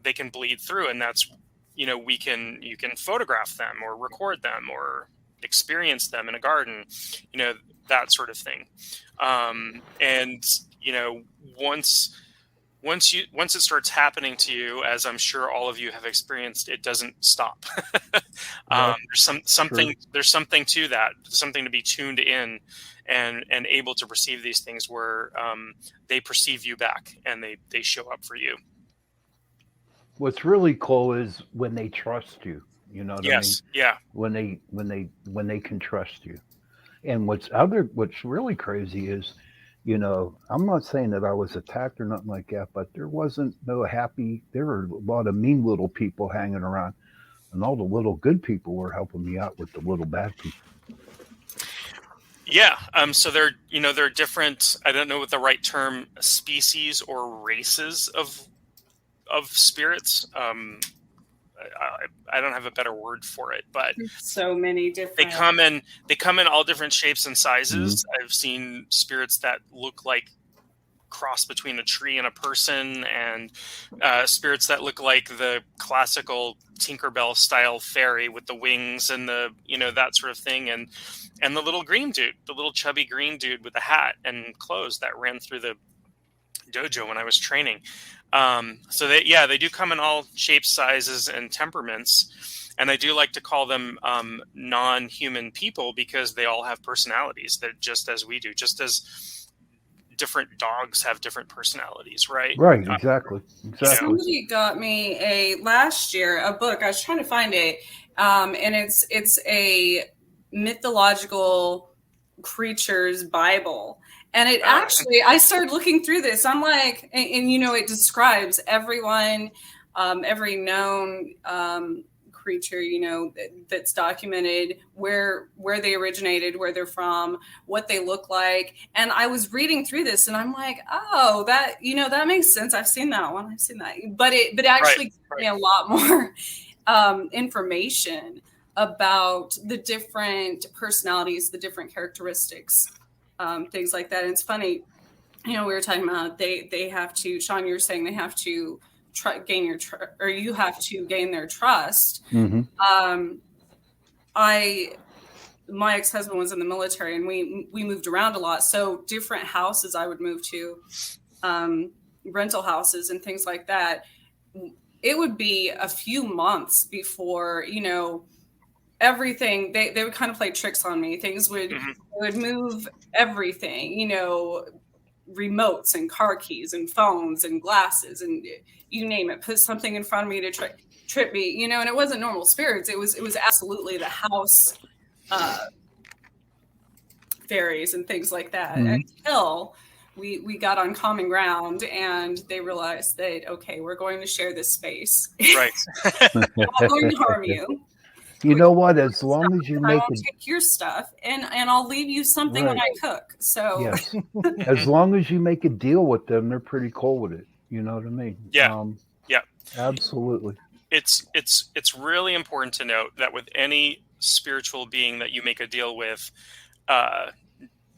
they can bleed through, and that's, you can photograph them or record them or experience them in a garden, that sort of thing. And once it starts happening to you, as I'm sure all of you have experienced, it doesn't stop. There's something to that, something to be tuned in and able to perceive these things where they perceive you back and they show up for you. What's really cool is when they trust you. You know what I mean? Yeah. When they can trust you. And what's really crazy is, I'm not saying that I was attacked or nothing like that, but there were a lot of mean little people hanging around, and all the little good people were helping me out with the little bad people. Yeah. So they're different, I don't know what the right term, species or races of spirits. I don't have a better word for it, but so many different. They come in all different shapes and sizes. Mm-hmm. I've seen spirits that look like cross between a tree and a person, and spirits that look like the classical Tinkerbell style fairy with the wings and the that sort of thing, and the little green dude, the little chubby green dude with the hat and clothes that ran through dojo when I was training. So they do come in all shapes, sizes, and temperaments. And I do like to call them non-human people because they all have personalities that just as we do, just as different dogs have different personalities, right? Right, exactly. Somebody got me last year a book. I was trying to find it, and it's a mythological creatures Bible. And it actually, I started looking through this. I'm like, and it describes everyone, every known creature, that's documented, where they originated, where they're from, what they look like. And I was reading through this, and I'm like, oh, that that makes sense. I've seen that one. I've seen that. But it actually gives me a lot more information about the different personalities, the different characteristics. Things like that. And it's funny, we were talking about they have to, Sean, you're saying they have to gain your or you have to gain their trust. Mm-hmm. My ex-husband was in the military, and we moved around a lot. So different houses I would move to, rental houses and things like that. It would be a few months before, everything they would kind of play tricks on me. Things would move everything, remotes and car keys and phones and glasses and you name it, put something in front of me to trip me, and it wasn't normal spirits. It was absolutely the house fairies and things like that. Until we got on common ground and they realized that, okay, we're going to share this space. Right. I'm not going to harm you. You know what? As long as you make it, take your stuff and I'll leave you something when I cook. So yes, as long as you make a deal with them, they're pretty cool with it. You know what I mean? Yeah. Yeah. Absolutely. It's really important to note that with any spiritual being that you make a deal with,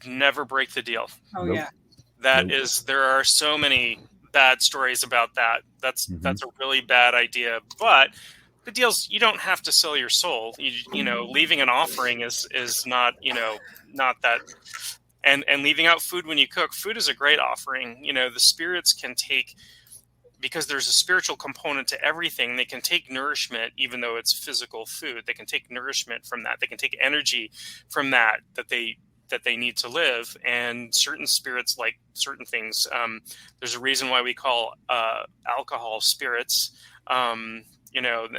never break the deal. Oh yeah. That is, there are so many bad stories about that. That's a really bad idea. But the deal's, you don't have to sell your soul. Leaving an offering is not, not that. And leaving out food when you cook, food is a great offering. The spirits can take, because there's a spiritual component to everything, they can take nourishment, even though it's physical food. They can take nourishment from that. They can take energy from that they need to live. And certain spirits like certain things. There's a reason why we call alcohol spirits. And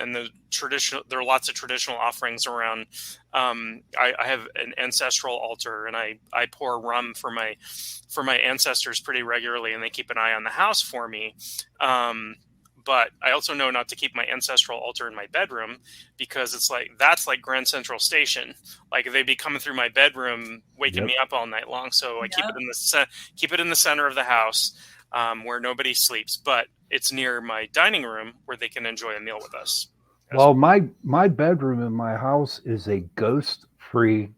there are lots of traditional offerings around. I have an ancestral altar, and I pour rum for my ancestors pretty regularly, and they keep an eye on the house for me. But I also know not to keep my ancestral altar in my bedroom, because that's like Grand Central Station. Like, they'd be coming through my bedroom, waking me up all night long. So I keep it in the center of the house, where nobody sleeps, but it's near my dining room where they can enjoy a meal with us. Well, my bedroom in my house is a ghost-free,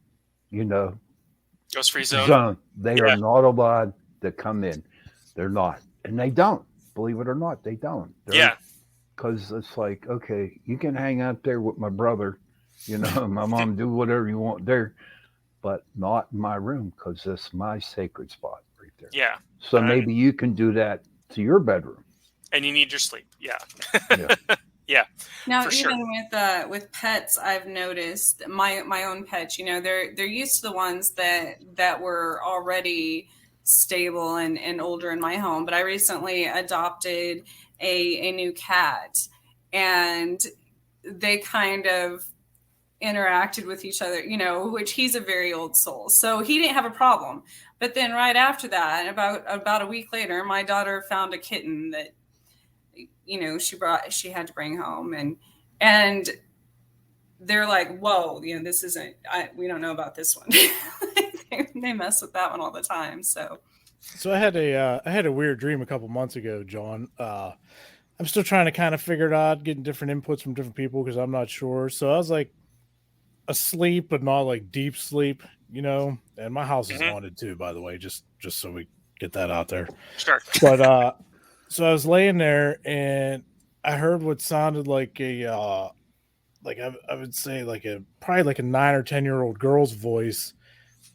ghost-free zone. They are not allowed to come in. They're not, and they don't. Believe it or not, they don't. Because it's like, okay, you can hang out there with my brother, my mom, do whatever you want there, but not in my room, because that's my sacred spot right there. Yeah. So maybe you can do that to your bedroom. And you need your sleep. Yeah. Yeah. Now, even with pets, I've noticed my own pets, they're used to the ones that were already stable and older in my home. But I recently adopted a new cat, and they kind of interacted with each other, which he's a very old soul, so he didn't have a problem. But then right after that, about a week later, my daughter found a kitten that she had to bring home, and they're like, whoa, this isn't, we don't know about this one. They mess with that one all the time. So I had a weird dream a couple months ago, John. I'm still trying to kind of figure it out, getting different inputs from different people, because I'm not sure. So I was like asleep, but not like deep sleep, and my house is haunted too, by the way, just so we get that out there. Sure. But so I was laying there, and I heard what sounded like I would say probably like a 9 or 10-year-old girl's voice,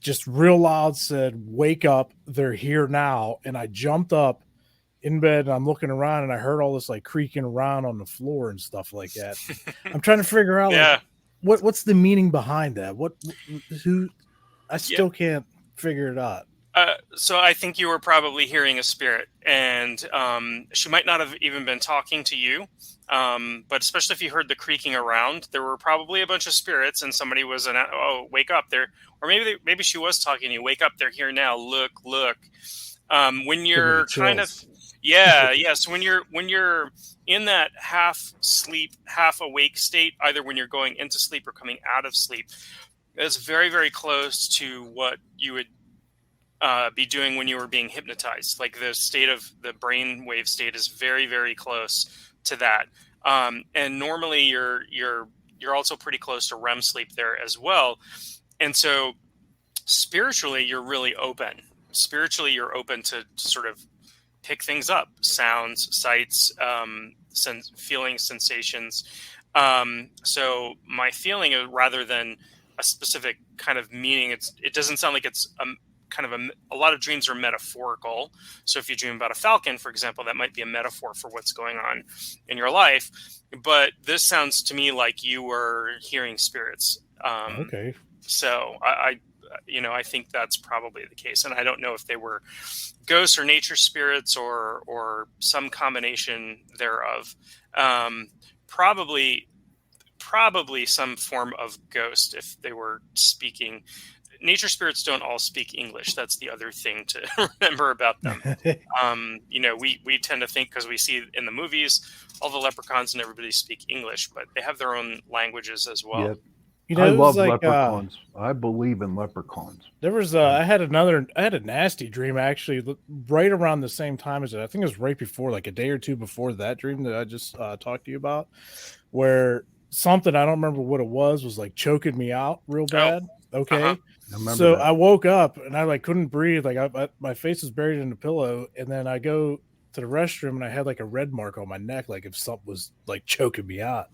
just real loud, said, "Wake up, they're here now." And I jumped up, in bed and I'm looking around and I heard all this like creaking around on the floor and stuff like that. I'm trying to figure out like what's the meaning behind that? Who I still can't figure it out. So I think you were probably hearing a spirit, and she might not have even been talking to you. But especially if you heard the creaking around, there were probably a bunch of spirits, and somebody was wake up there, or maybe she was talking to you. Wake up! They're here now. Look. When you're kind of so when you're in that half sleep, half awake state, either when you're going into sleep or coming out of sleep, it's very, very close to what you would be doing when you were being hypnotized. Like the state of the brainwave state is very, very close to that. And normally you're also pretty close to REM sleep there as well. And so spiritually, you're really open. Spiritually, you're open to sort of pick things up, sounds, sights, feelings, sensations. So my feeling is, rather than a specific kind of meaning, it doesn't sound like it's a lot of dreams are metaphorical. So if you dream about a falcon, for example, that might be a metaphor for what's going on in your life. But this sounds to me like you were hearing spirits. Okay. So I think that's probably the case. And I don't know if they were ghosts or nature spirits or some combination thereof. Probably some form of ghost if they were speaking. Nature spirits don't all speak English. That's the other thing to remember about them. We tend to think, because we see in the movies, all the leprechauns and everybody speak English, but they have their own languages as well. Yeah. I love leprechauns. I believe in leprechauns. There was I had a nasty dream actually right around the same time as it. I think it was right before, like a day or two before that dream that I just talked to you about, where something, I don't remember what it was like choking me out real bad. Okay. I I woke up and I couldn't breathe. My face was buried in the pillow, and then I go to the restroom and I had like a red mark on my neck, like if something was like choking me out.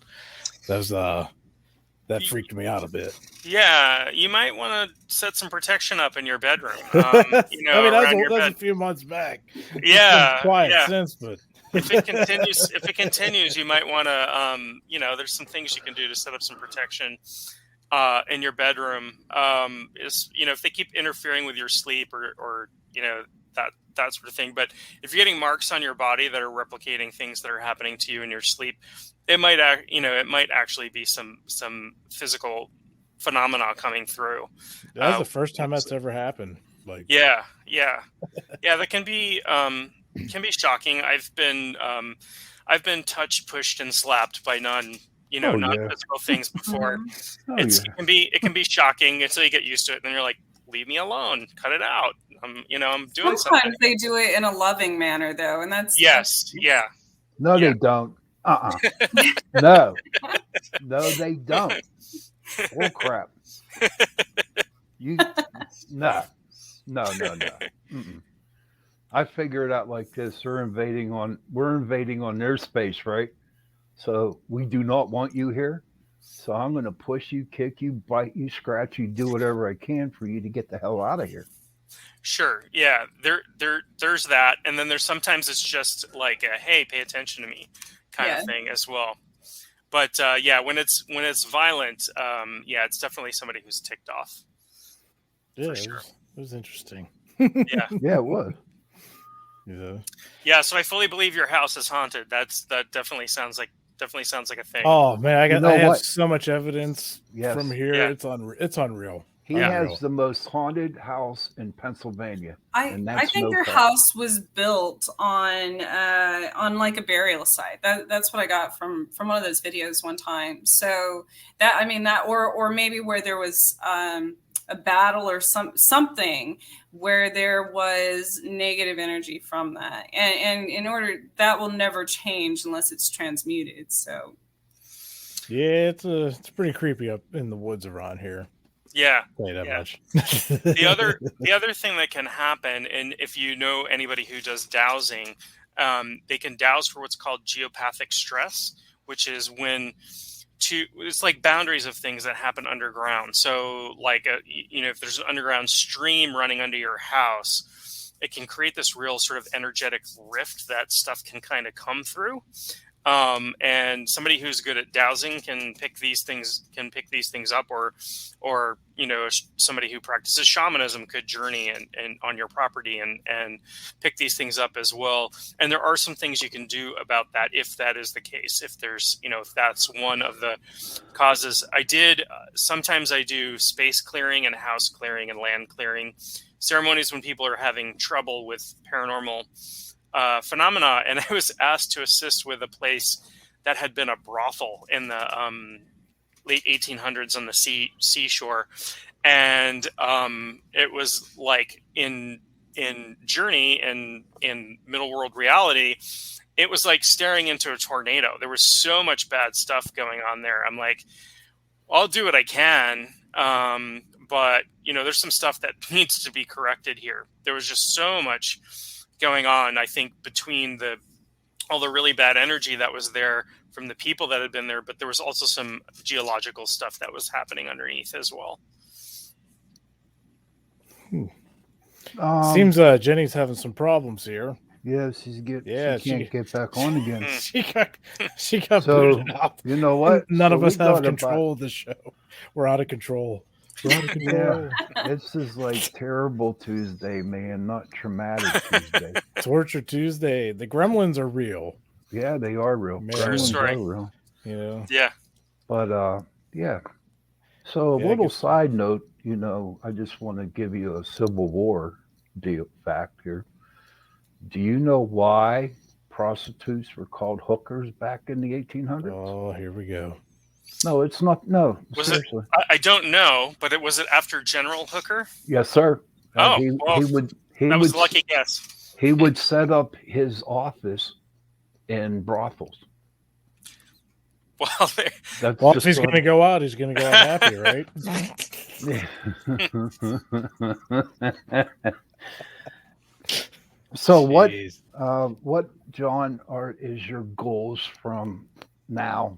That freaked me out a bit. Yeah, you might want to set some protection up in your bedroom. That's a few months back. Yeah, quiet since, but if it continues, you might want to. There's some things you can do to set up some protection in your bedroom. If they keep interfering with your sleep or that sort of thing. But if you're getting marks on your body that are replicating things that are happening to you in your sleep, it might actually be some physical phenomena coming through. That's the first time that's ever happened. Yeah, that can be shocking. I've been touched, pushed, and slapped by non-physical things before. It can be shocking until you get used to it, and then you're like, leave me alone, cut it out. I'm doing something. Sometimes they do it in a loving manner, though, and that's yeah. No, they don't. No, they don't. Oh crap! No. Mm-mm. I figure it out like this: we're invading on their space, right? So we do not want you here. So I'm going to push you, kick you, bite you, scratch you, do whatever I can for you to get the hell out of here. Sure. Yeah. There's that. And then there's sometimes it's just like a, hey, pay attention to me kind of thing as well. But when it's violent, it's definitely somebody who's ticked off. Yeah, for sure. It was interesting. Yeah. Yeah, it was. Yeah. Yeah. So I fully believe your house is haunted. That definitely sounds like a thing. Oh man, I have so much evidence from here. Yeah. It's unreal. He has the most haunted house in Pennsylvania. I think your house was built on like a burial site. That's what I got from one of those videos one time. So or maybe where there was a battle or something where there was negative energy from that, and in order that will never change unless it's transmuted. So yeah, it's pretty creepy up in the woods around here. Yeah. Much. The other thing that can happen, and if you know anybody who does dowsing, they can douse for what's called geopathic stress, which is it's like boundaries of things that happen underground. So like, if there's an underground stream running under your house, it can create this real sort of energetic rift that stuff can kind of come through. And somebody who's good at dowsing can pick these things up, or somebody who practices shamanism could journey and on your property and pick these things up as well. And there are some things you can do about that if that is the case. If there's if that's one of the causes. Sometimes I do space clearing and house clearing and land clearing ceremonies when people are having trouble with paranormal phenomena, and I was asked to assist with a place that had been a brothel in the late 1800s on the seashore, and it was like in Journey and in Middle World reality, it was like staring into a tornado. There was so much bad stuff going on there. I'm like, I'll do what I can, but there's some stuff that needs to be corrected here. There was just so much going on, I think, between all the really bad energy that was there from the people that had been there, but there was also some geological stuff that was happening underneath as well. Seems Jenny's having some problems here. Yeah, she can't get back on again. she got so, booted out. You know what? None of us have control of the show. We're out of control. Yeah, this is like terrible Tuesday, man, not traumatic Tuesday. Torture Tuesday. The gremlins are real. Yeah, they are real. Gremlins are real. Yeah. But yeah. So a little side note, I just want to give you a Civil War fact here. Do you know why prostitutes were called hookers back in the 1800s? Oh, here we go. No, it's not. No, was seriously. It? I don't know, but was it after General Hooker? Yes, sir. He was a lucky guess. He would set up his office in brothels. Well, if he's going to go out, he's going to go out happy, right? So what, John, is your goals from now?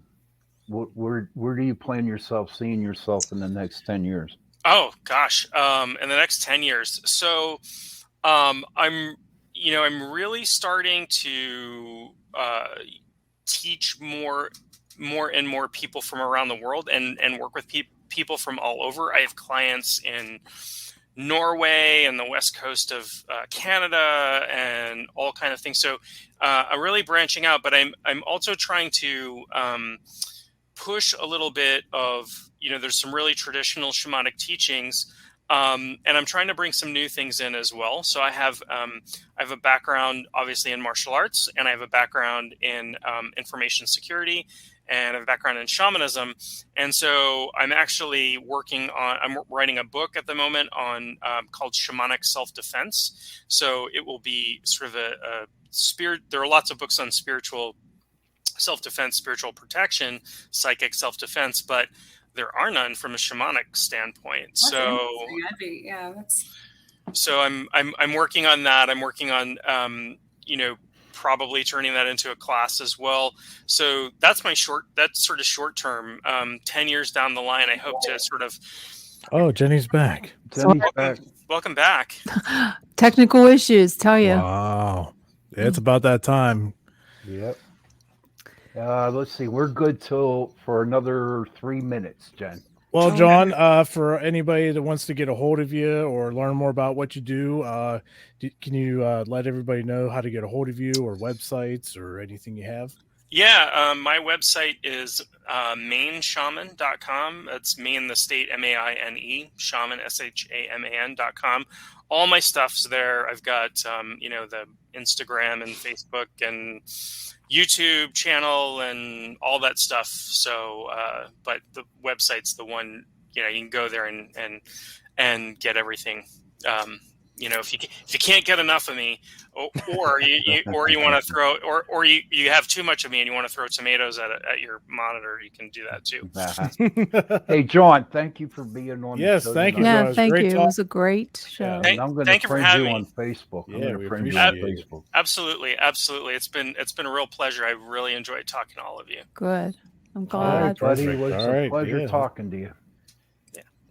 Where do you seeing yourself in the next 10 years? Oh gosh, in the next 10 years. So, I'm really starting to teach more and more people from around the world and work with people from all over. I have clients in Norway and the west coast of Canada and all kind of things. So I'm really branching out, but I'm also trying to push a little bit of, there's some really traditional shamanic teachings, and I'm trying to bring some new things in as well. So I have a background obviously in martial arts, and I have a background in information security, and I have a background in shamanism. And so I'm actually I'm writing a book at the moment on called Shamanic Self-Defense. So it will be sort of a spirit. There are lots of books on spiritual self-defense, spiritual protection, psychic self-defense, but there are none from a shamanic standpoint. That's So I'm working on that. I'm working on probably turning that into a class as well. So that's sort of short term. 10 years down the line, I hope to sort of. Oh, Jenny's back. Welcome back. Technical issues, tell you. Wow. It's about that time. Yep. Let's see. We're good for another 3 minutes, Jen. Well, John, for anybody that wants to get a hold of you or learn more about what you do, can you let everybody know how to get a hold of you or websites or anything you have? Yeah, my website is mainshaman.com. That's Maine, the state, M-A-I-N-E, shaman, SHAMAN.com. All my stuff's there. I've got, the Instagram and Facebook and YouTube channel and all that stuff. So, but the website's the one, you can go there and get everything. If you can't get enough of me, or you want to throw, or you have too much of me and you want to throw tomatoes at your monitor, you can do that too. Hey, John, thank you for being on. Yes, the show thank you. Yeah, thank you. It was a great show. And I'm going to friend you on Facebook. Yeah, we appreciate it. Facebook. Absolutely. It's been a real pleasure. I really enjoyed talking to all of you. Good. I'm glad. All right, buddy. It was All a right, pleasure talking to you.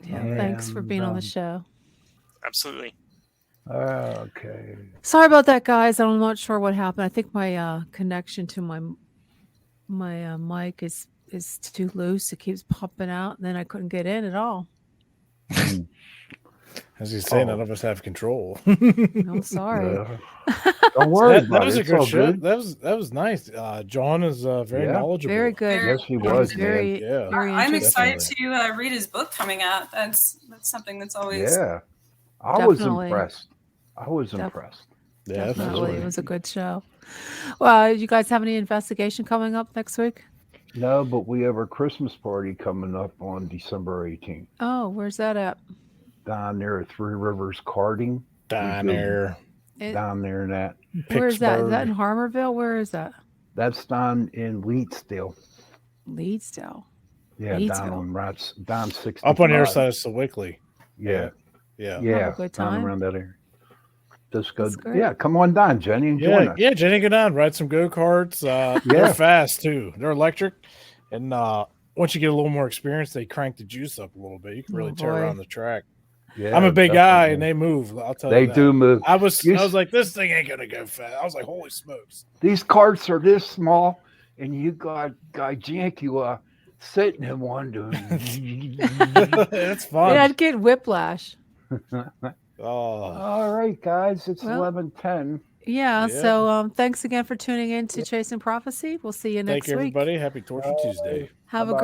Yeah, thanks for being on the show. Absolutely. Okay. Sorry about that, guys. I'm not sure what happened. I think my connection to my mic is too loose. It keeps popping out, and then I couldn't get in at all. As you say, none of us have control. I'm sorry. Don't worry that about was it. a It's good all show. good. That was nice. John is very knowledgeable. Very good. Yes, he It was, very, man. very I'm interesting. excited to read his book coming out. That's something that's always Yeah. I was impressed. I was impressed. Yeah, definitely. It was a good show. Well, you guys have any investigation coming up next week? No, but we have our Christmas party coming up on December 18th. Oh, where's that at? Down there at Three Rivers Karting. Down there in that. Where is that? Is that in Harmerville? Where is that? That's down in Leedsdale. Leedsdale. Yeah, Leedsville. down 65. Up on the other side of Sewickley. Yeah. Yeah. Have a good down time. around that area. Just good. great. Yeah, come on down, Jenny, and join us. Yeah, Jenny, go down, ride some go-karts. They're fast too. They're electric. And once you get a little more experience, they crank the juice up a little bit. You can really tear around the track. Yeah, I'm a big guy, and they move. I'll tell you They that. do move. I was like, this thing ain't gonna go fast. I was like, holy smokes! These carts are this small, and you got Guy Jankua sitting in one doing. It's fun. Yeah, I'd get whiplash. All right, guys, it's 11:10. Yeah. So thanks again for tuning in to Chasing Prophecy. We'll see you next Thank you, week. everybody. Happy Torture Tuesday. Have a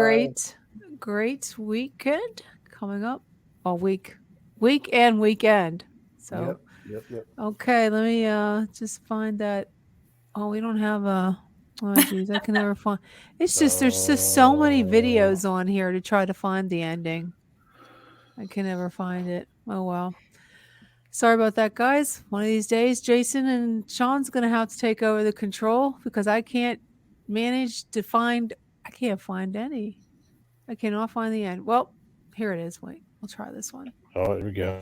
great weekend coming up. All week and weekend. So Yep. okay, let me just find that. Oh, we don't have a. Oh, geez, I can never find. It's just there's just so many videos on here to try to find the ending. I can never find it. Oh well. Sorry about that, guys. One of these days, Jason and Sean's gonna have to take over the control because I can't manage to find. I can't find any. I cannot find the end. Well, here it is. Wait, we'll try this one. Oh, here we go.